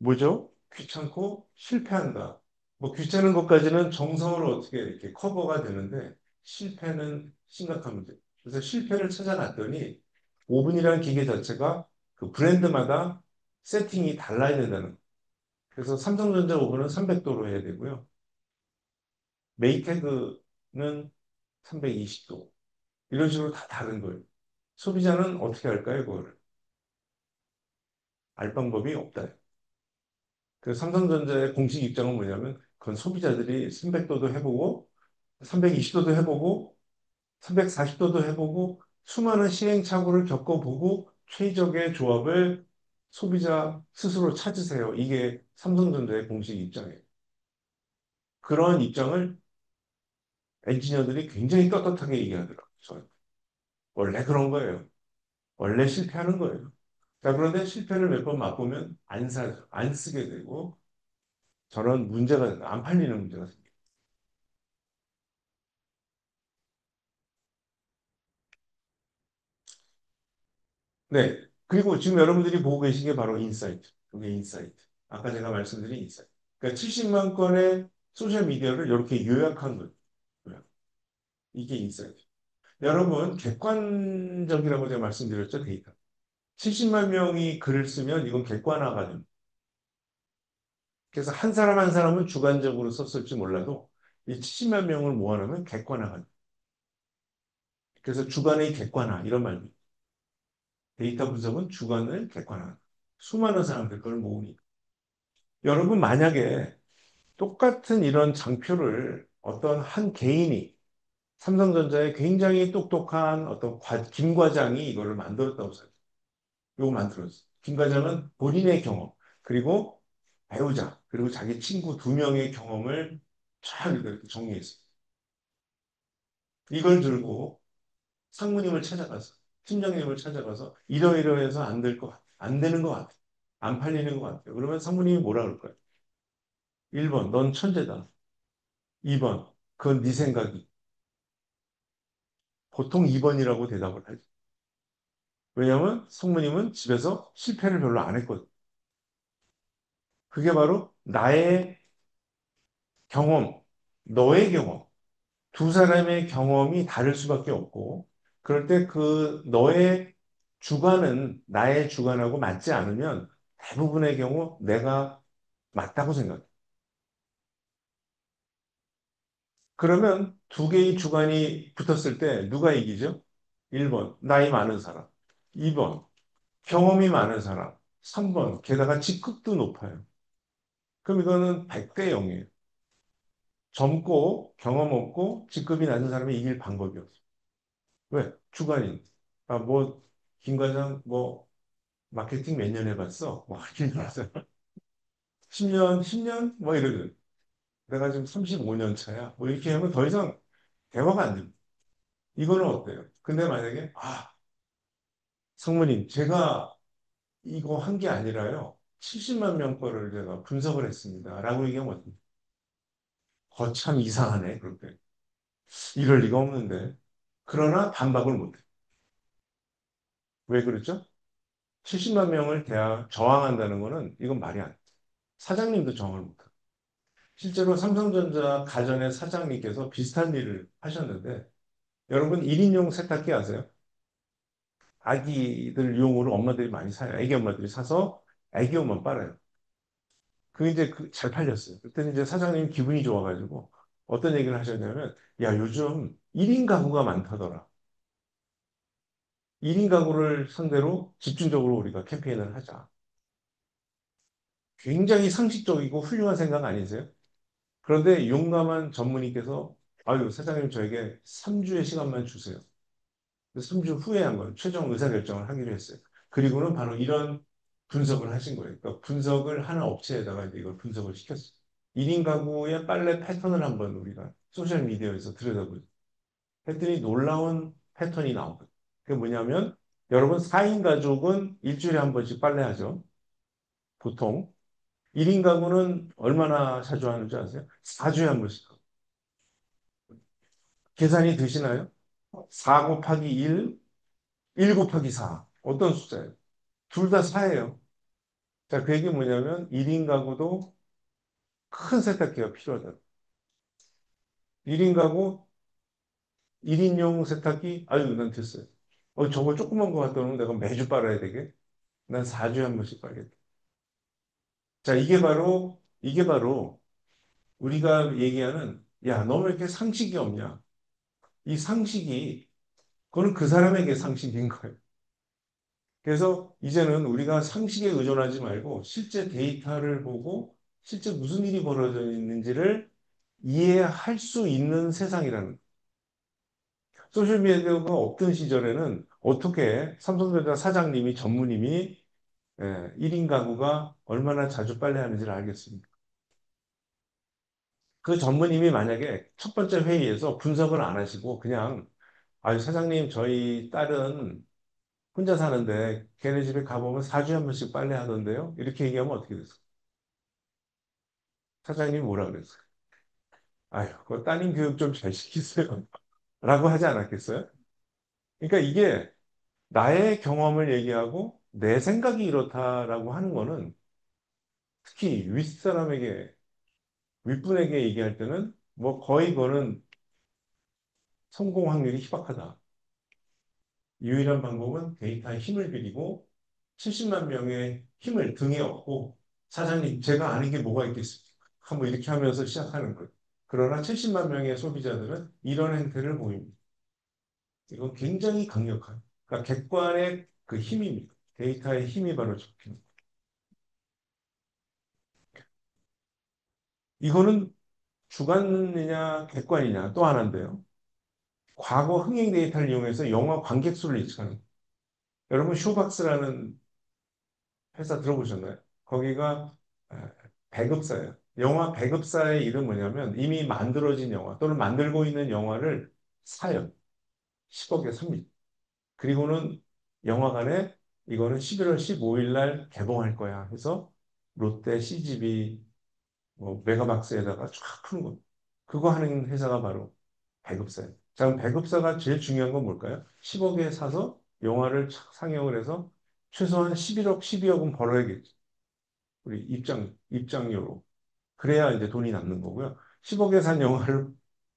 S1: 뭐죠? 귀찮고 실패한다. 뭐 귀찮은 것까지는 정성으로 어떻게 이렇게 커버가 되는데 실패는 심각한 문제. 그래서 실패를 찾아놨더니 오븐이라는 기계 자체가 그 브랜드마다 세팅이 달라야 된다는. 그래서 삼성전자 오븐은 300도로 해야 되고요. 메이테그는 320도. 이런 식으로 다 다른 거예요. 소비자는 어떻게 할까요, 그거를? 알 방법이 없다. 그 삼성전자의 공식 입장은 뭐냐면 그건 소비자들이 300도도 해보고 320도도 해보고 340도도 해보고 수많은 시행착오를 겪어보고 최적의 조합을 소비자 스스로 찾으세요. 이게 삼성전자의 공식 입장이에요. 그런 입장을 엔지니어들이 굉장히 떳떳하게 얘기하더라고요. 원래 그런 거예요. 원래 실패하는 거예요. 자, 그런데 실패를 몇 번 맛보면 안 사죠. 안 쓰게 되고 저런 문제가 안 팔리는 문제가 생겨요. 네. 그리고 지금 여러분들이 보고 계신 게 바로 인사이트. 그게 인사이트. 아까 제가 말씀드린 인사이트. 그러니까 70만 건의 소셜미디어를 이렇게 요약한 거예요. 요약. 이게 인사이트. 여러분, 객관적이라고 제가 말씀드렸죠, 데이터. 70만 명이 글을 쓰면 이건 객관화가 됩니다. 그래서 한 사람 한 사람은 주관적으로 썼을지 몰라도 이 70만 명을 모아놓으면 객관화가 됩니다. 그래서 주관의 객관화, 이런 말입니다. 데이터 분석은 주관을 객관화. 수많은 사람들 걸 모으니까. 여러분, 만약에 똑같은 이런 장표를 어떤 한 개인이 삼성전자의 굉장히 똑똑한 어떤 김 과장이 이거를 만들었다고 생각해요. 이거 만들었어요. 김 과장은 본인의 경험, 그리고 배우자, 그리고 자기 친구 두 명의 경험을 쫙 이렇게 정리했어요. 이걸 들고 상무님을 찾아가서, 팀장님을 찾아가서 이러이러해서 안 될 것 같아. 안 되는 것 같아. 안 팔리는 것 같아. 그러면 상무님이 뭐라 그럴까요? 1번, 넌 천재다. 2번, 그건 네 생각이. 보통 2번이라고 대답을 하죠. 왜냐하면 성모님은 집에서 실패를 별로 안 했거든. 그게 바로 나의 경험, 너의 경험, 두 사람의 경험이 다를 수밖에 없고, 그럴 때 그 너의 주관은 나의 주관하고 맞지 않으면 대부분의 경우 내가 맞다고 생각해. 그러면 두 개의 주관이 붙었을 때 누가 이기죠? 1번, 나이 많은 사람. 2번, 경험이 많은 사람. 3번, 게다가 직급도 높아요. 그럼 이거는 100대 0이에요. 젊고 경험 없고 직급이 낮은 사람이 이길 방법이 없어. 왜? 주관인. 아, 뭐, 김 과장, 뭐, 마케팅 몇 년 해봤어? 뭐, 이렇게 말하잖아. 10년, 10년? 뭐, 이러거든. 내가 지금 35년 차야. 뭐, 이렇게 하면 더 이상 대화가 안 됩니다. 이거는 어때요? 근데 만약에, 아, 성모님, 제가 이거 한 게 아니라요. 70만 명 거를 제가 분석을 했습니다. 라고 얘기하면 어떡해? 거참 이상하네. 그렇게. 이럴 리가 없는데. 그러나 반박을 못해. 왜 그렇죠? 70만 명을 저항한다는 거는 이건 말이 안 돼. 사장님도 저항을 못해. 실제로 삼성전자 가전의 사장님께서 비슷한 일을 하셨는데 여러분 1인용 세탁기 아세요? 아기들 용으로 엄마들이 많이 사요. 아기 엄마들이 사서 아기 옷만 빨아요. 그게 이제 잘 팔렸어요. 그때는 이제 사장님 기분이 좋아가지고 어떤 얘기를 하셨냐면 야 요즘 1인 가구가 많다더라. 1인 가구를 상대로 집중적으로 우리가 캠페인을 하자. 굉장히 상식적이고 훌륭한 생각 아니세요? 그런데 용감한 전문의께서 아유 사장님 저에게 3주의 시간만 주세요. 3주 후에 한번 최종 의사결정을 하기로 했어요. 그리고는 바로 이런 분석을 하신 거예요. 그러니까 분석을 하는 업체에다가 이제 이걸 분석을 시켰어요. 1인 가구의 빨래 패턴을 한번 우리가 소셜미디어에서 들여다보죠. 했더니 놀라운 패턴이 나온 거예요. 그게 뭐냐면 여러분 4인 가족은 일주일에 한 번씩 빨래하죠. 보통. 1인 가구는 얼마나 자주 하는지 아세요? 4주에 한 번씩. 계산이 되시나요? 4 곱하기 1, 1 곱하기 4. 어떤 숫자예요? 둘 다 4예요. 자, 그 얘기 뭐냐면 1인 가구도 큰 세탁기가 필요하다. 1인 가구 1인용 세탁기? 아유, 난 됐어요. 저거 조그만 거 갖다 놓으면 내가 매주 빨아야 되게? 난 4주에 한 번씩 빨겠다. 자, 이게 바로 우리가 얘기하는, 야, 너 왜 이렇게 상식이 없냐? 이 상식이, 그거는 그 사람에게 상식인 거예요. 그래서 이제는 우리가 상식에 의존하지 말고 실제 데이터를 보고 실제 무슨 일이 벌어져 있는지를 이해할 수 있는 세상이라는 거예요. 소셜미디어가 없던 시절에는 어떻게 삼성전자 사장님이 전무님이 1인 가구가 얼마나 자주 빨래하는지를 알겠습니까? 그 전무님이 만약에 첫 번째 회의에서 분석을 안 하시고 그냥 아유 사장님 저희 딸은 혼자 사는데 걔네 집에 가보면 4주에 한 번씩 빨래하던데요? 이렇게 얘기하면 어떻게 됐어요? 사장님이 뭐라 그랬어요? 아유 그 따님 교육 좀 잘 시키세요 라고 하지 않았겠어요? 그러니까 이게 나의 경험을 얘기하고 내 생각이 이렇다라고 하는 거는 특히 윗사람에게 윗분에게 얘기할 때는 뭐 거의 그거는 성공 확률이 희박하다. 유일한 방법은 데이터에 힘을 빌리고 70만 명의 힘을 등에 업고 사장님 제가 아는 게 뭐가 있겠습니까? 한번 이렇게 하면서 시작하는 거예요. 그러나 70만 명의 소비자들은 이런 행태를 보입니다. 이건 굉장히 강력한 그러니까 객관의 그 힘입니다. 데이터의 힘이 바로 적힙니다. 이거는 주관이냐 객관이냐 또 하나인데요. 과거 흥행 데이터를 이용해서 영화 관객 수를 예측하는 거예요. 여러분 쇼박스라는 회사 들어보셨나요? 거기가 배급사예요. 영화 배급사의 일은 뭐냐면 이미 만들어진 영화 또는 만들고 있는 영화를 사요. 10억에 삽니다. 그리고는 영화관에 이거는 11월 15일 날 개봉할 거야 해서 롯데 CGV 뭐 메가박스에다가 쫙 푸는 거. 그거 하는 회사가 바로 배급사예요. 자, 그럼 배급사가 제일 중요한 건 뭘까요? 10억에 사서 영화를 착 상영을 해서 최소한 11억, 12억은 벌어야겠죠. 우리 입장료로. 그래야 이제 돈이 남는 거고요. 10억에 산 영화를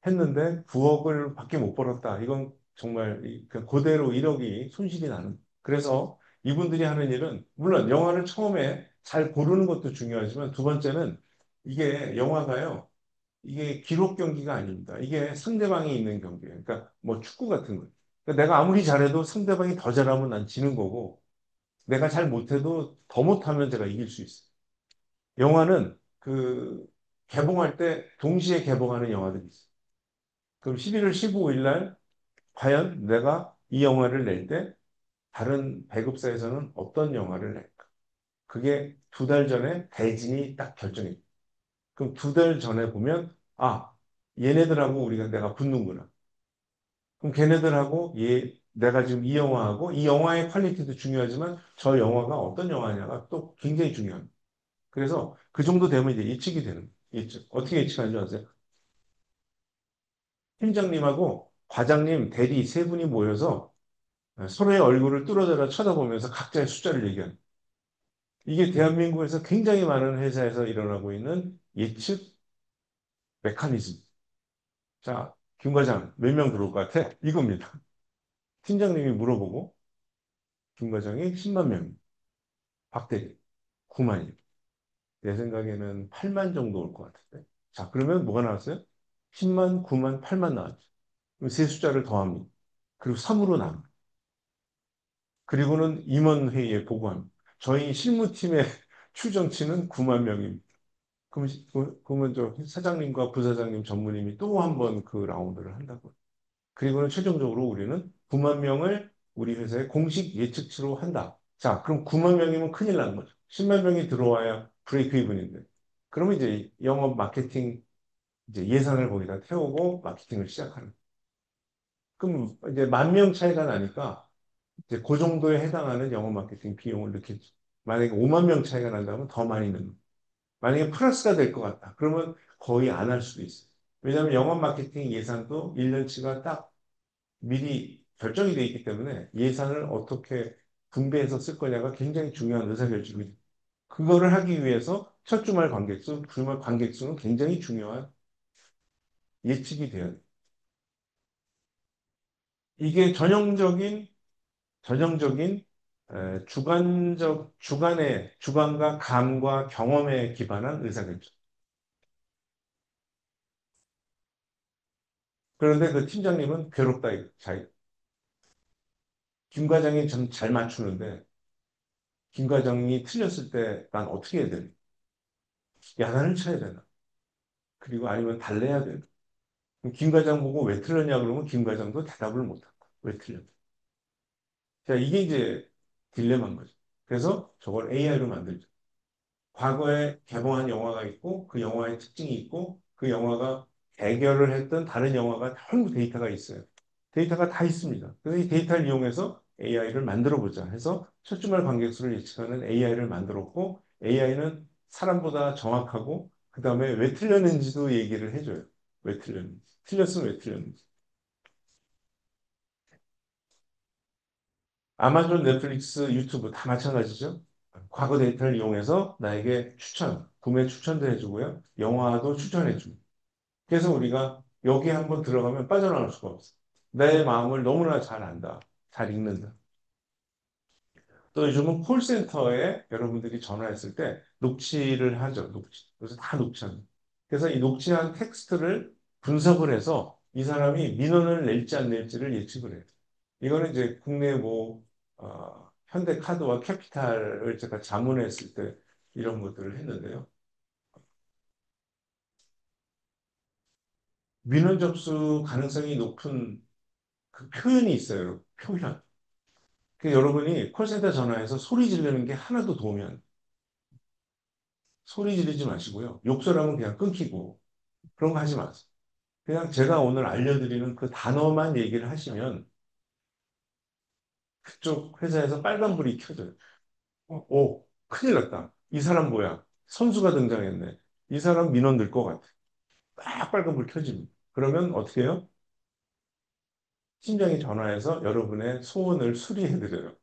S1: 했는데 9억을 밖에 못 벌었다. 이건 정말 그 그대로 1억이 손실이 나는. 그래서 이분들이 하는 일은 물론 영화를 처음에 잘 고르는 것도 중요하지만 두 번째는 이게 영화가요. 이게 기록 경기가 아닙니다. 이게 상대방이 있는 경기예요. 그러니까 뭐 축구 같은 거예요. 그러니까 내가 아무리 잘해도 상대방이 더 잘하면 난 지는 거고 내가 잘 못해도 더 못하면 제가 이길 수 있어요. 영화는 그 개봉할 때 동시에 개봉하는 영화들이 있어요. 그럼 11월 15일 날 과연 내가 이 영화를 낼 때 다른 배급사에서는 어떤 영화를 낼까? 그게 두 달 전에 대진이 딱 결정이 돼요. 그럼 두 달 전에 보면 얘네들하고 우리가 내가 붙는구나. 그럼 걔네들하고 내가 지금 이 영화하고 이 영화의 퀄리티도 중요하지만 저 영화가 어떤 영화냐가 또 굉장히 중요합니다. 그래서 그 정도 되면 이제 예측이 되는 거예요. 예측. 어떻게 예측하는 줄 아세요? 팀장님하고 과장님, 대리 세 분이 모여서 서로의 얼굴을 뚫어져라 쳐다보면서 각자의 숫자를 얘기하는. 이게 대한민국에서 굉장히 많은 회사에서 일어나고 있는 예측 메커니즘. 자, 김 과장 몇 명 들어올 것 같아? 이겁니다. 팀장님이 물어보고 김 과장이 10만 명, 박 대리 9만이요. 내 생각에는 8만 정도 올 것 같은데. 자, 그러면 뭐가 나왔어요? 10만, 9만, 8만 나왔죠. 그럼 세 숫자를 더합니다. 그리고 3으로 나옵니다. 그리고는 임원회의에 보고합니다. 저희 실무팀의 추정치는 9만 명입니다. 그러면 저 사장님과 부사장님 전무님이 또 한 번 그 라운드를 한다고. 그리고는 최종적으로 우리는 9만 명을 우리 회사의 공식 예측치로 한다. 자, 그럼 9만 명이면 큰일 나는 거죠. 10만 명이 들어와야 브레이크 이븐인데. 그러면 이제 영업 마케팅 이제 예산을 거기다 태우고 마케팅을 시작하는. 그럼 이제 1만 명 차이가 나니까 이제 그 정도에 해당하는 영업 마케팅 비용을 넣겠죠. 만약에 5만 명 차이가 난다면 더 많이 넣는. 만약에 플러스가 될 것 같다. 그러면 거의 안 할 수도 있어요. 왜냐하면 영업 마케팅 예산도 1년치가 딱 미리 결정이 돼 있기 때문에 예산을 어떻게 분배해서 쓸 거냐가 굉장히 중요한 의사결정이 그거를 하기 위해서 첫 주말 관객수, 주말 관객수는 굉장히 중요한 예측이 돼야 돼요. 이게 전형적인 주관과 감과 경험에 기반한 의사결정. 그런데 그 팀장님은 괴롭다, 자기. 김 과장이 좀 잘 맞추는데, 김 과장이 틀렸을 때 난 어떻게 해야 되나? 야단을 쳐야 되나? 그리고 아니면 달래야 되나? 그럼 김 과장 보고 왜 틀렸냐 그러면 김 과장도 대답을 못한다. 왜 틀렸다? 자, 이게 이제 딜레마인 거죠. 그래서 저걸 AI로 만들죠. 과거에 개봉한 영화가 있고 그 영화의 특징이 있고 그 영화가 대결을 했던 다른 영화가 전부 데이터가 있어요. 데이터가 다 있습니다. 그래서 이 데이터를 이용해서 AI를 만들어 보자 해서 첫 주말 관객수를 예측하는 AI를 만들었고 AI는 사람보다 정확하고 그 다음에 왜 틀렸는지도 얘기를 해줘요. 왜 틀렸는지. 틀렸으면 왜 틀렸는지. 아마존, 넷플릭스, 유튜브 다 마찬가지죠. 과거 데이터를 이용해서 나에게 구매 추천도 해주고요. 영화도 추천해주고. 그래서 우리가 여기에 한번 들어가면 빠져나올 수가 없어. 내 마음을 너무나 잘 안다. 잘 읽는다. 또 요즘은 콜센터에 여러분들이 전화했을 때 녹취를 하죠. 녹취. 그래서 다 녹취합니다. 그래서 이 녹취한 텍스트를 분석을 해서 이 사람이 민원을 낼지 안 낼지를 예측을 해요. 이거는 이제 국내 현대카드와 캐피탈을 제가 자문했을 때 이런 것들을 했는데요. 민원 접수 가능성이 높은 그 표현이 있어요. 표현. 그 여러분이 콜센터 전화해서 소리 지르는 게 하나도 도움이 안 돼요. 소리 지르지 마시고요. 욕설하면 그냥 끊기고 그런 거 하지 마세요. 그냥 제가 오늘 알려드리는 그 단어만 얘기를 하시면 그쪽 회사에서 빨간불이 켜져요. 오, 큰일 났다. 이 사람 뭐야? 선수가 등장했네. 이 사람 민원 늘 것 같아. 딱 빨간불 켜집니다. 그러면 어떻게 해요? 팀장이 전화해서 여러분의 소원을 수리해드려요.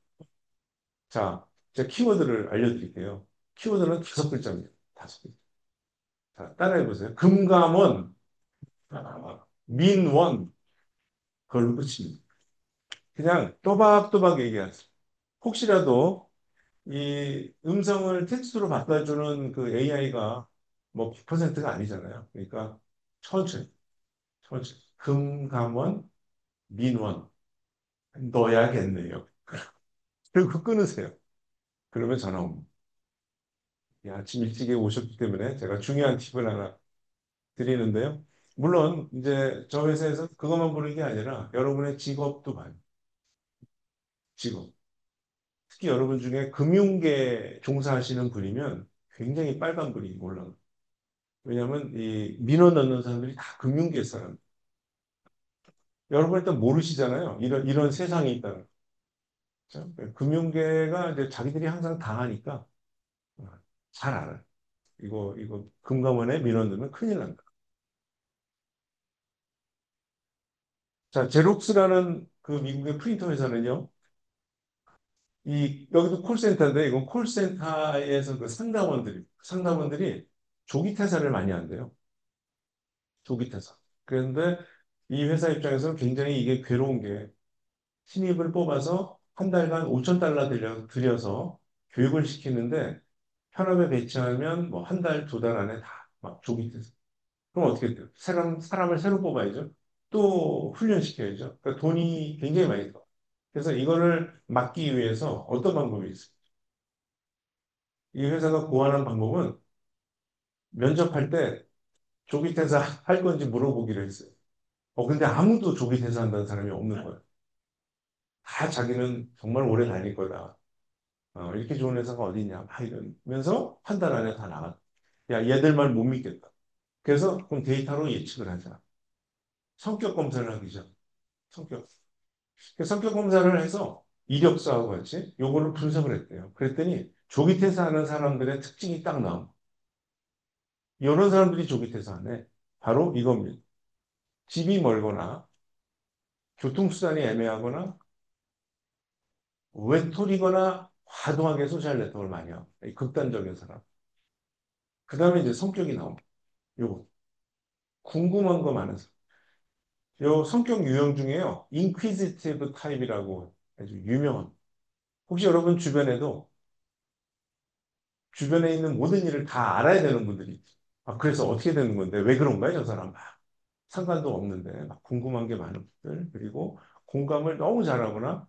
S1: 자, 제가 키워드를 알려드릴게요. 키워드는 5글자입니다. 5글자. 자, 따라해보세요. 금감원, 민원, 그걸로 끝입니다. 그냥 또박또박 얘기하세요. 혹시라도 이 음성을 텍스트로 바꿔주는 그 AI가 뭐 100%가 아니잖아요. 그러니까 천천히, 천천히. 금감원, 민원, 넣어야겠네요. 그리고 끊으세요. 그러면 전화 옵니다. 예, 아침 일찍 오셨기 때문에 제가 중요한 팁을 하나 드리는데요. 물론 이제 저 회사에서 그것만 보는 게 아니라 여러분의 직업도 봐요. 직업. 특히 여러분 중에 금융계 종사하시는 분이면 굉장히 빨간불이 올라요. 왜냐하면 이 민원 넣는 사람들이 다 금융계 사람. 여러분 일단 모르시잖아요. 이런 세상이 있다는. 거. 금융계가 이제 자기들이 항상 당하니까 어, 잘 알아요. 이거 금감원에 민원 넣으면 큰일 난다. 자, 제록스라는 그 미국의 프린터 회사는요. 여기도 콜센터인데 이건 콜센터에서 그 상담원들이 조기 퇴사를 많이 한대요. 조기 퇴사. 그런데 이 회사 입장에서는 굉장히 이게 괴로운 게 신입을 뽑아서 한 달간 5천 달러 들여서 교육을 시키는데 현업에 배치하면 뭐 한 달, 2달 안에 다 막 조기 퇴사. 그럼 어떻게 돼요? 사람을 새로 뽑아야죠. 또 훈련시켜야죠. 그러니까 돈이 굉장히 많이 들어. 그래서 이거를 막기 위해서 어떤 방법이 있어요? 이 회사가 고안한 방법은 면접할 때 조기 퇴사할 건지 물어보기로 했어요. 근데 아무도 조기 퇴사한다는 사람이 없는 거예요. 다 자기는 정말 오래 다닐 거다. 이렇게 좋은 회사가 어디 있냐. 막 이러면서 한 달 안에 다 나갔. 야, 얘들 말 못 믿겠다. 그래서 그럼 데이터로 예측을 하자. 성격 검사를 하기죠. 성격. 그 성격 검사를 해서 이력서하고 같이 요거를 분석을 했대요. 그랬더니 조기 퇴사하는 사람들의 특징이 딱 나온 거예요. 이런 사람들이 조기 퇴사하네. 바로 이겁니다. 집이 멀거나 교통수단이 애매하거나 외톨이거나 과도하게 소셜 네트워크를 많이 하고, 이 극단적인 사람. 그 다음에 이제 성격이 나옵니다. 요, 궁금한 거 많은 사람. 요 성격 유형 중에요. 인퀴지티브 타입이라고 아주 유명한. 혹시 여러분 주변에도 주변에 있는 모든 일을 다 알아야 되는 분들이 있죠. 아, 그래서 어떻게 되는 건데? 왜 그런가요, 저 사람? 막 상관도 없는데 막 궁금한 게 많은 분들. 그리고 공감을 너무 잘하거나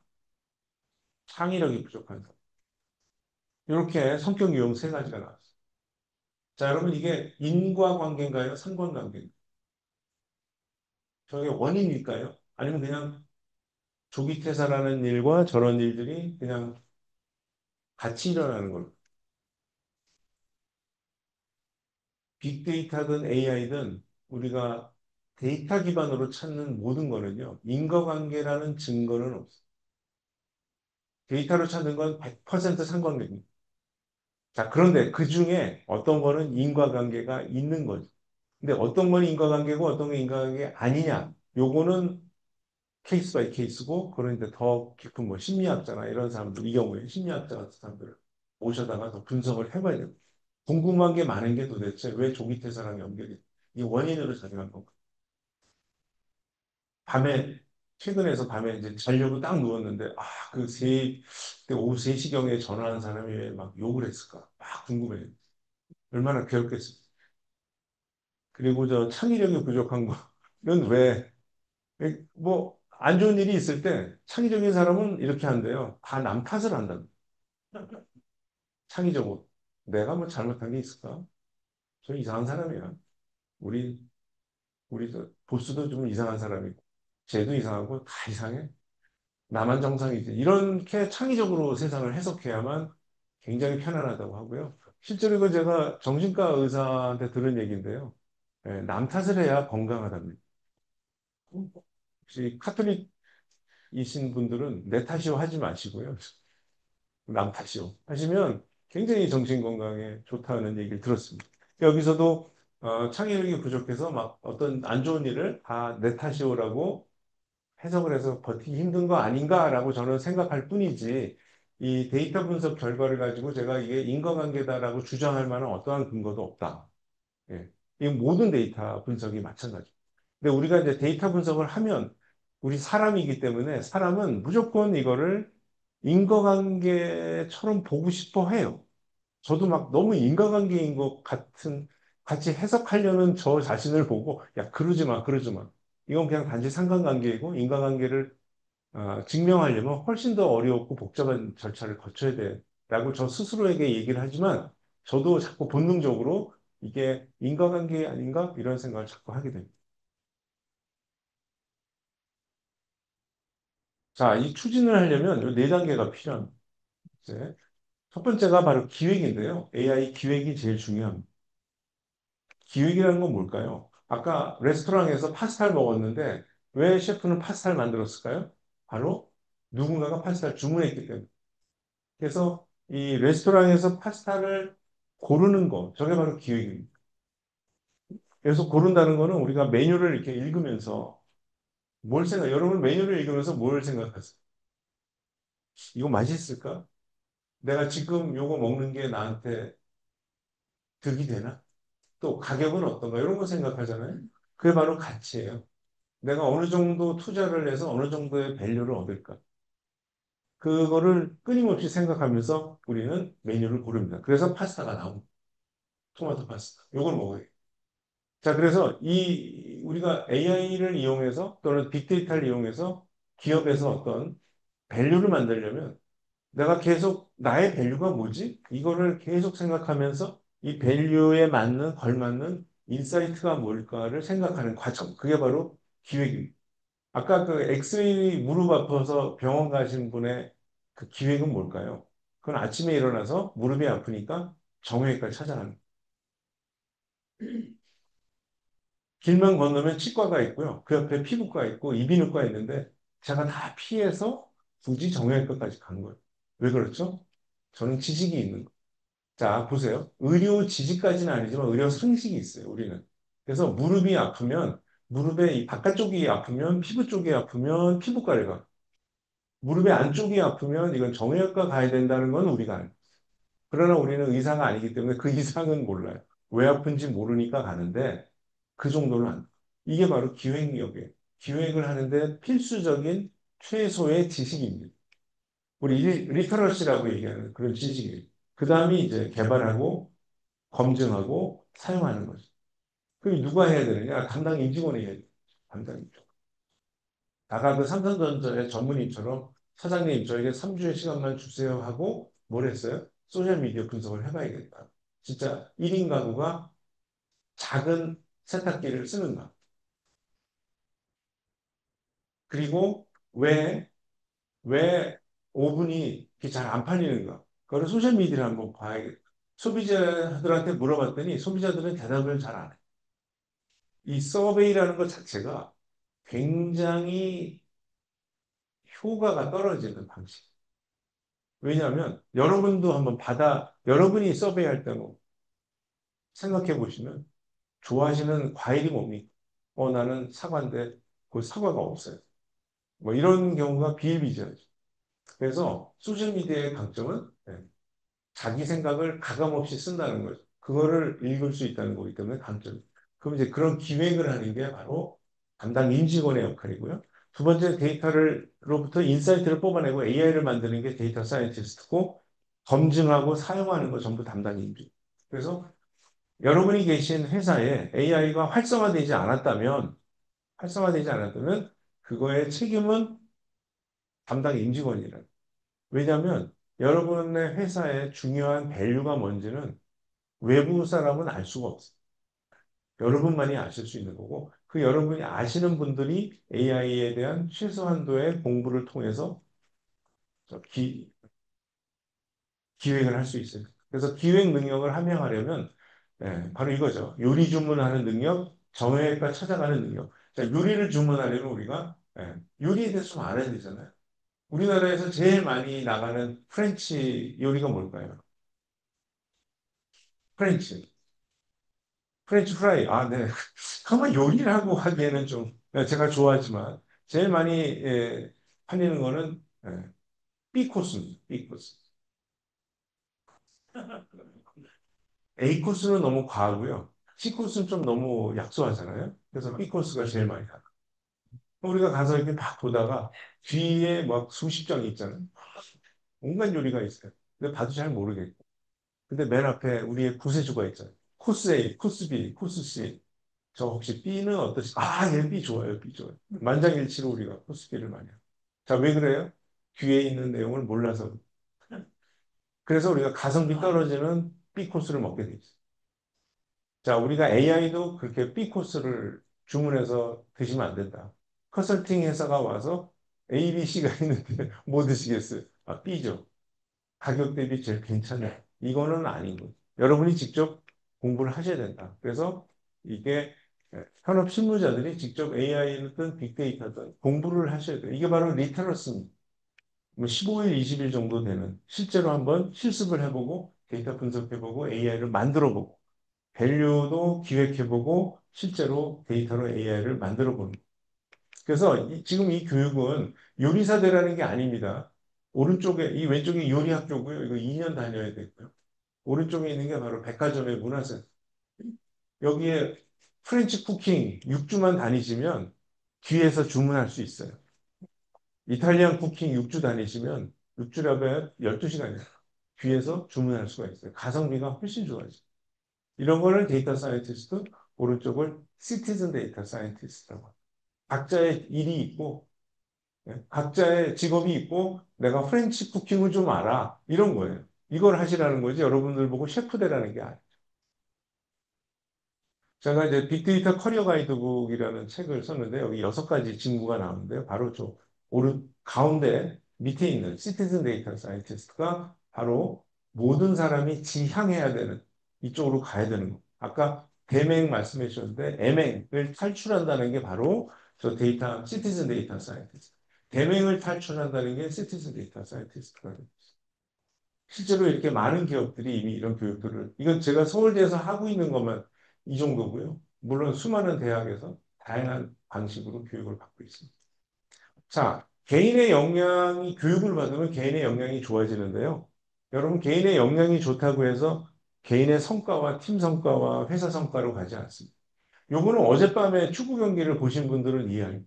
S1: 창의력이 부족한 사람. 이렇게 성격 유형 세 가지가 나왔어요. 자, 여러분 이게 인과관계인가요? 상관관계인가요? 저게 원인일까요? 아니면 그냥 조기 퇴사라는 일과 저런 일들이 그냥 같이 일어나는 걸까요? 빅데이터든 AI든 우리가 데이터 기반으로 찾는 모든 거는요, 인과관계라는 증거는 없어요. 데이터로 찾는 건 100% 상관관계입니다. 자, 그런데 그 중에 어떤 거는 인과관계가 있는 거죠. 근데 어떤 건 인과관계고 어떤 건 인과관계 아니냐. 요거는 케이스 바이 케이스고, 그런데 더 깊은 뭐 심리학자나 이런 사람들, 이 경우에 심리학자 같은 사람들을 모셔다가 더 분석을 해봐야 돼요. 궁금한 게 많은 게 도대체 왜 조기 퇴사랑 연결이, 이 원인으로 작용한 건가? 밤에 퇴근해서 밤에 이제 자려고 딱 누웠는데 그때 오후 3시경에 전화하는 사람이 왜 막 욕을 했을까? 막 궁금해요. 얼마나 괴롭겠어. 그리고 저 창의력이 부족한 거는 왜, 뭐, 안 좋은 일이 있을 때 창의적인 사람은 이렇게 한대요. 다 남 탓을 한다. 창의적으로. 내가 뭐 잘못한 게 있을까? 저 이상한 사람이야. 우리, 우리 보스도 좀 이상한 사람이고, 쟤도 이상하고, 다 이상해. 나만 정상이지. 이렇게 창의적으로 세상을 해석해야만 굉장히 편안하다고 하고요. 실제로 이거 제가 정신과 의사한테 들은 얘기인데요. 남 탓을 해야 건강하답니다. 혹시 카톨릭이신 분들은 내 탓이요 하지 마시고요. 남 탓이요 하시면 굉장히 정신 건강에 좋다는 얘기를 들었습니다. 여기서도 창의력이 부족해서 막 어떤 안 좋은 일을 다 내 탓이오라고 해석을 해서 버티기 힘든 거 아닌가라고 저는 생각할 뿐이지, 이 데이터 분석 결과를 가지고 제가 이게 인과관계다라고 주장할 만한 어떠한 근거도 없다. 예. 이 모든 데이터 분석이 마찬가지. 근데 우리가 이제 데이터 분석을 하면 우리 사람이기 때문에 사람은 무조건 이거를 인과관계처럼 보고 싶어 해요. 저도 막 너무 인과관계인 것 같은, 같이 해석하려는 저 자신을 보고, 야, 그러지 마, 그러지 마. 이건 그냥 단지 상관관계이고, 인과관계를 증명하려면 훨씬 더 어렵고 복잡한 절차를 거쳐야 돼. 라고 저 스스로에게 얘기를 하지만, 저도 자꾸 본능적으로 이게 인과관계 아닌가? 이런 생각을 자꾸 하게 됩니다. 자, 이 추진을 하려면 이 네 단계가 필요합니다. 이제 첫 번째가 바로 기획인데요. AI 기획이 제일 중요합니다. 기획이라는 건 뭘까요? 아까 레스토랑에서 파스타를 먹었는데 왜 셰프는 파스타를 만들었을까요? 바로 누군가가 파스타를 주문했기 때문에. 그래서 이 레스토랑에서 파스타를 고르는 거, 저게 바로 기획입니다. 그래서 고른다는 거는 우리가 메뉴를 이렇게 읽으면서 여러분 메뉴를 읽으면서 뭘 생각하세요? 이거 맛있을까? 내가 지금 요거 먹는 게 나한테 득이 되나? 또 가격은 어떤가? 이런 거 생각하잖아요. 그게 바로 가치예요. 내가 어느 정도 투자를 해서 어느 정도의 밸류를 얻을까? 그거를 끊임없이 생각하면서 우리는 메뉴를 고릅니다. 그래서 파스타가 나옵니다. 토마토 파스타. 요걸 먹어요. 자, 그래서 우리가 AI를 이용해서 또는 빅데이터를 이용해서 기업에서 어떤 밸류를 만들려면 내가 계속 나의 밸류가 뭐지? 이거를 계속 생각하면서 이 밸류에 걸맞는 인사이트가 뭘까를 생각하는 과정. 그게 바로 기획입니다. 아까 그 엑스레이 무릎 아파서 병원 가신 분의 그 기획은 뭘까요? 그건 아침에 일어나서 무릎이 아프니까 정형외과를 찾아가는. 길만 건너면 치과가 있고요. 그 옆에 피부과 있고 이비인후과 있는데 제가 다 피해서 굳이 정형외과까지 간 거예요. 왜 그렇죠? 저는 지식이 있는 거예요. 자, 보세요. 의료 지식까지는 아니지만 의료 상식이 있어요, 우리는. 그래서 무릎이 아프면 무릎의 이 바깥쪽이 아프면 피부 쪽이 아프면 피부과를 가. 무릎의 안쪽이 아프면 이건 정형외과 가야 된다는 건 우리가 알고. 그러나 우리는 의사가 아니기 때문에 그 이상은 몰라요. 왜 아픈지 모르니까 가는데 그 정도는 안 돼. 이게 바로 기획력이에요. 기획을 하는데 필수적인 최소의 지식입니다. 우리 리터러시라고 얘기하는 그런 지식이에요. 그 다음이 이제 개발하고 검증하고 사용하는 거죠. 그럼 누가 해야 되느냐? 담당 임직원이 해야 돼요. 담당 임직원. 아까 그 삼성전자의 전문의처럼 사장님 저에게 3주의 시간만 주세요 하고 뭘 했어요? 소셜미디어 분석을 해봐야겠다. 진짜 1인 가구가 작은 세탁기를 쓰는가. 그리고 왜 오븐이 잘 안 팔리는가. 그거를 소셜미디어를 한번 봐야겠다. 소비자들한테 물어봤더니 소비자들은 대답을 잘 안 해. 이 서베이라는 것 자체가 굉장히 효과가 떨어지는 방식. 왜냐하면 여러분도 한번 여러분이 서베이할 때는 생각해 보시면 좋아하시는 과일이 뭡니까? 나는 사과인데 그 사과가 없어요. 뭐 이런 경우가 비일비재하죠. 그래서 소셜미디어의 강점은 자기 생각을 가감없이 쓴다는 거죠. 그거를 읽을 수 있다는 거기 때문에 강점. 그럼 이제 그런 기획을 하는 게 바로 담당 인직원의 역할이고요. 두 번째 데이터로부터 인사이트를 뽑아내고 AI를 만드는 게 데이터 사이언티스트고 검증하고 사용하는 거 전부 담당 인직. 그래서 여러분이 계신 회사에 AI가 활성화되지 않았다면 그거의 책임은 담당 임직원이라는. 왜냐하면 여러분의 회사의 중요한 밸류가 뭔지는 외부 사람은 알 수가 없어요. 여러분만이 아실 수 있는 거고, 그 여러분이 아시는 분들이 AI에 대한 최소한도의 공부를 통해서 기획을 할 수 있어요. 그래서 기획 능력을 함양하려면 바로 이거죠. 요리 주문하는 능력, 정형외과 찾아가는 능력. 자, 요리를 주문하려면 우리가 요리에 대해서 좀 알아야 되잖아요. 우리나라에서 제일 많이 나가는 프렌치 요리가 뭘까요? 프렌치. 프렌치 프라이. 아, 네. 그만 요리라고 하기에는 좀, 제가 좋아하지만, 제일 많이, 팔리는 거는, B코스입니다. B코스. A코스는 너무 과하고요. C코스는 좀 너무 약소하잖아요. 그래서 B코스가 제일 많이 가. 우리가 가서 이렇게 막 보다가, 뒤에 막 수십 장이 있잖아요. 온갖 요리가 있어요. 근데 봐도 잘 모르겠고. 근데 맨 앞에 우리의 구세주가 있잖아요. 코스 A, 코스 B, 코스 C. 저 혹시 B는 어떠시? 얘 B 좋아요, B 좋아요. 만장일치로 우리가 코스피를 많이 해요. 자, 왜 그래요? 뒤에 있는 내용을 몰라서. 그래서 우리가 가성비 떨어지는 B 코스를 먹게 돼 있어요. 자, 우리가 AI도 그렇게 B 코스를 주문해서 드시면 안 된다. 컨설팅 회사가 와서 A, B, C가 있는데 뭐 드시겠어요? B죠. 가격 대비 제일 괜찮아요. 이거는 아닌 거죠. 여러분이 직접 공부를 하셔야 된다. 그래서 이게 현업 실무자들이 직접 AI든 빅데이터든 공부를 하셔야 돼요. 이게 바로 리터러스입니다. 뭐 15일, 20일 정도 되는 실제로 한번 실습을 해보고 데이터 분석해보고 AI를 만들어보고 밸류도 기획해보고 실제로 데이터로 AI를 만들어보는 거예요. 그래서 지금 이 교육은 요리사 되라는 게 아닙니다. 이 왼쪽이 요리 학교고요. 이거 2년 다녀야 되고요. 오른쪽에 있는 게 바로 백화점의 문화센터. 여기에 프렌치 쿠킹 6주만 다니시면 뒤에서 주문할 수 있어요. 이탈리안 쿠킹 6주 다니시면 6주라면 12시간이에요. 뒤에서 주문할 수가 있어요. 가성비가 훨씬 좋아지죠. 이런 거를 데이터 사이언티스트, 오른쪽을 시티즌 데이터 사이언티스트라고 합니다. 각자의 일이 있고 각자의 직업이 있고 내가 프렌치 쿠킹을 좀 알아. 이런 거예요. 이걸 하시라는 거지. 여러분들 보고 셰프 되라는 게 아니에요. 제가 이제 빅데이터 커리어 가이드북이라는 책을 썼는데 여기 6가지 직무가 나오는데요. 바로 저 가운데 밑에 있는 시티즌 데이터 사이언티스트가 바로 모든 사람이 지향해야 되는 이쪽으로 가야 되는 거. 아까 대맹 말씀해 주셨는데 애맹을 탈출한다는 게 바로 저 시티즌 데이터 사이언티스트. 대맹을 탈출한다는 게 시티즌 데이터 사이언티스트가 됩니다. 실제로 이렇게 많은 기업들이 이미 이런 교육들을, 이건 제가 서울대에서 하고 있는 것만 이 정도고요. 물론 수많은 대학에서 다양한 방식으로 교육을 받고 있습니다. 자, 개인의 역량이 교육을 받으면 개인의 역량이 좋아지는데요. 여러분 개인의 역량이 좋다고 해서 개인의 성과와 팀 성과와 회사 성과로 가지 않습니다. 요거는 어젯밤에 축구 경기를 보신 분들은 이해합니다.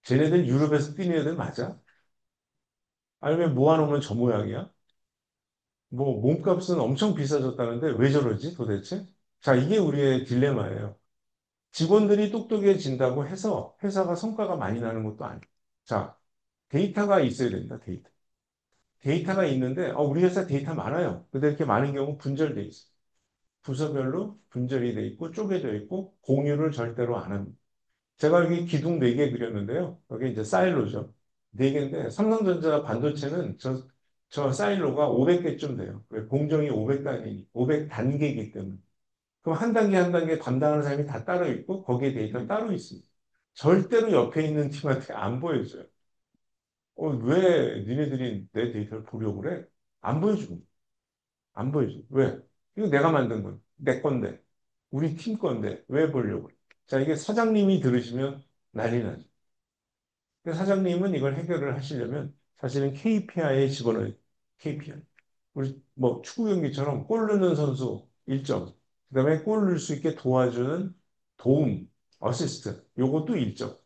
S1: 쟤네들 유럽에서 뛰는 애들 맞아? 아니면 모아놓으면 저 모양이야? 뭐 몸값은 엄청 비싸졌다는데 왜 저러지 도대체? 자, 이게 우리의 딜레마예요. 직원들이 똑똑해진다고 해서 회사가 성과가 많이 나는 것도 아니에요. 자, 데이터가 있어야 된다, 데이터. 데이터가 있는데, 우리 회사 데이터 많아요. 근데 이렇게 많은 경우 분절돼 있어요. 부서별로 분절이 돼 있고 쪼개져 있고 공유를 절대로 안 합니다. 제가 여기 기둥 4개 그렸는데요. 여기 이제 사일로죠. 4개인데 삼성전자 반도체는 저 사일로가 500개쯤 돼요. 왜? 공정이 500단위, 500단계이기 때문에. 그럼 한 단계 한 단계 담당하는 사람이 다 따로 있고 거기에 데이터는 따로 있습니다. 절대로 옆에 있는 팀한테 안 보여줘요. 왜 니네들이 내 데이터를 보려고 그래? 안 보여주고. 안 보여줘. 왜? 이거 내가 만든 건 내 건데. 우리 팀 건데. 왜 보려고 그래? 자, 이게 사장님이 들으시면 난리 나죠. 근데 사장님은 이걸 해결을 하시려면 사실은 KPI에 집어넣어요. KPI. 우리 뭐 축구 경기처럼 골 넣는 선수 1점. 그다음에 골 넣을 수 있게 도와주는 도움, 어시스트. 요것도 1점.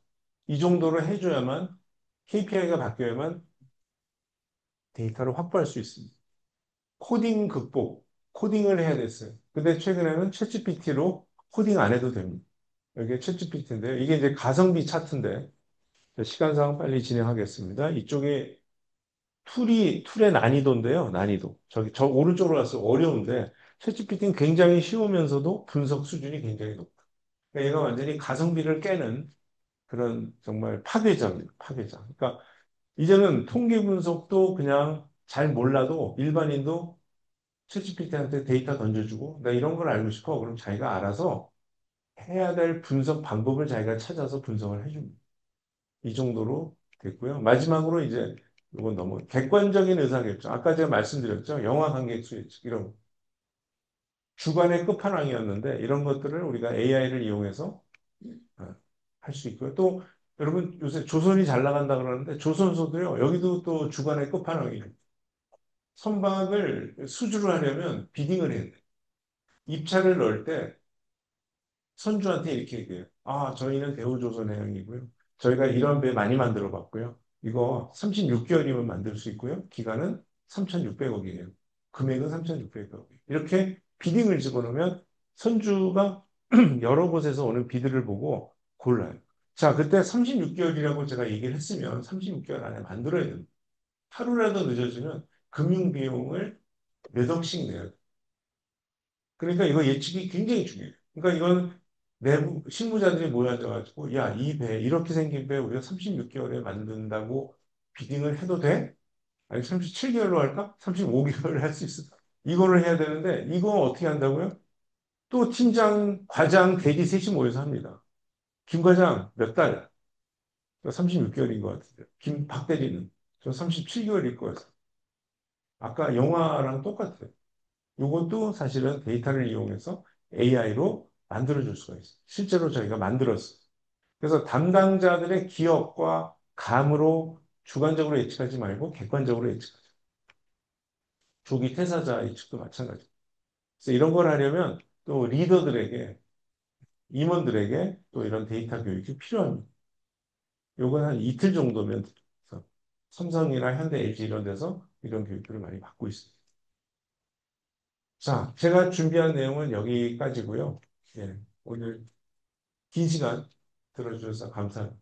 S1: 이 정도로 해줘야만 KPI가 바뀌어야만 데이터를 확보할 수 있습니다. 코딩 극복, 코딩을 해야 됐어요. 근데 최근에는 챗GPT로 코딩 안 해도 됩니다. 이게 챗GPT인데요. 이게 이제 가성비 차트인데 시간상 빨리 진행하겠습니다. 이쪽에 툴의 난이도인데요. 난이도. 저 오른쪽으로 가서 어려운데 챗GPT는 굉장히 쉬우면서도 분석 수준이 굉장히 높다. 그러니까 얘가 완전히 가성비를 깨는 그런 정말 파괴자입니다. 파괴자. 그러니까 이제는 통계 분석도 그냥 잘 몰라도 일반인도 챗GPT한테 데이터 던져주고 나 이런 걸 알고 싶어. 그럼 자기가 알아서 해야 될 분석 방법을 자기가 찾아서 분석을 해줍니다. 이 정도로 됐고요. 마지막으로 이제 이건 너무 객관적인 의사결정. 아까 제가 말씀드렸죠. 영화 관객 수혜책 이런 주관의 끝판왕이었는데 이런 것들을 우리가 AI를 이용해서 할 수 있고요. 또 여러분 요새 조선이 잘 나간다 그러는데 조선소도요. 여기도 또 주관의 끝판왕이에요. 선박을 수주를 하려면 비딩을 해야 돼. 입찰을 넣을 때 선주한테 이렇게 얘기해요. 저희는 대우조선해양이고요. 저희가 이런 배 많이 만들어 봤고요. 이거 36개월이면 만들 수 있고요. 기간은 3,600억이에요. 금액은 3,600억이에요. 이렇게 비딩을 집어넣으면 선주가 여러 곳에서 오는 비드를 보고 골라요. 자, 그때 36개월이라고 제가 얘기를 했으면 36개월 안에 만들어야 됩니다. 하루라도 늦어지면 금융비용을 몇 억씩 내요. 그러니까 이거 예측이 굉장히 중요해요. 그러니까 이건 내부 실무자들이 모여앉아가지고 야, 이 배 이렇게 생긴 배 우리가 36개월에 만든다고 비딩을 해도 돼? 아니 37개월로 할까? 35개월을 할 수 있어. 이거를 해야 되는데 이거 어떻게 한다고요? 또 팀장, 과장, 대리 셋이 모여서 합니다. 김 과장 몇 달? 36개월인 것 같은데. 박 대리는 저 37개월일 것 같아요. 아까 영화랑 똑같아요. 이것도 사실은 데이터를 이용해서 AI로 만들어줄 수가 있어요. 실제로 저희가 만들었어요. 그래서 담당자들의 기억과 감으로 주관적으로 예측하지 말고 객관적으로 예측하죠. 조기 퇴사자 예측도 마찬가지입니다. 그래서 이런 걸 하려면 또 리더들에게, 임원들에게 또 이런 데이터 교육이 필요합니다. 요건 한 이틀 정도면 돼요. 삼성이나 현대, LG 이런 데서 이런 교육들을 많이 받고 있습니다. 자, 제가 준비한 내용은 여기까지고요. 예, 오늘 긴 시간 들어주셔서 감사합니다.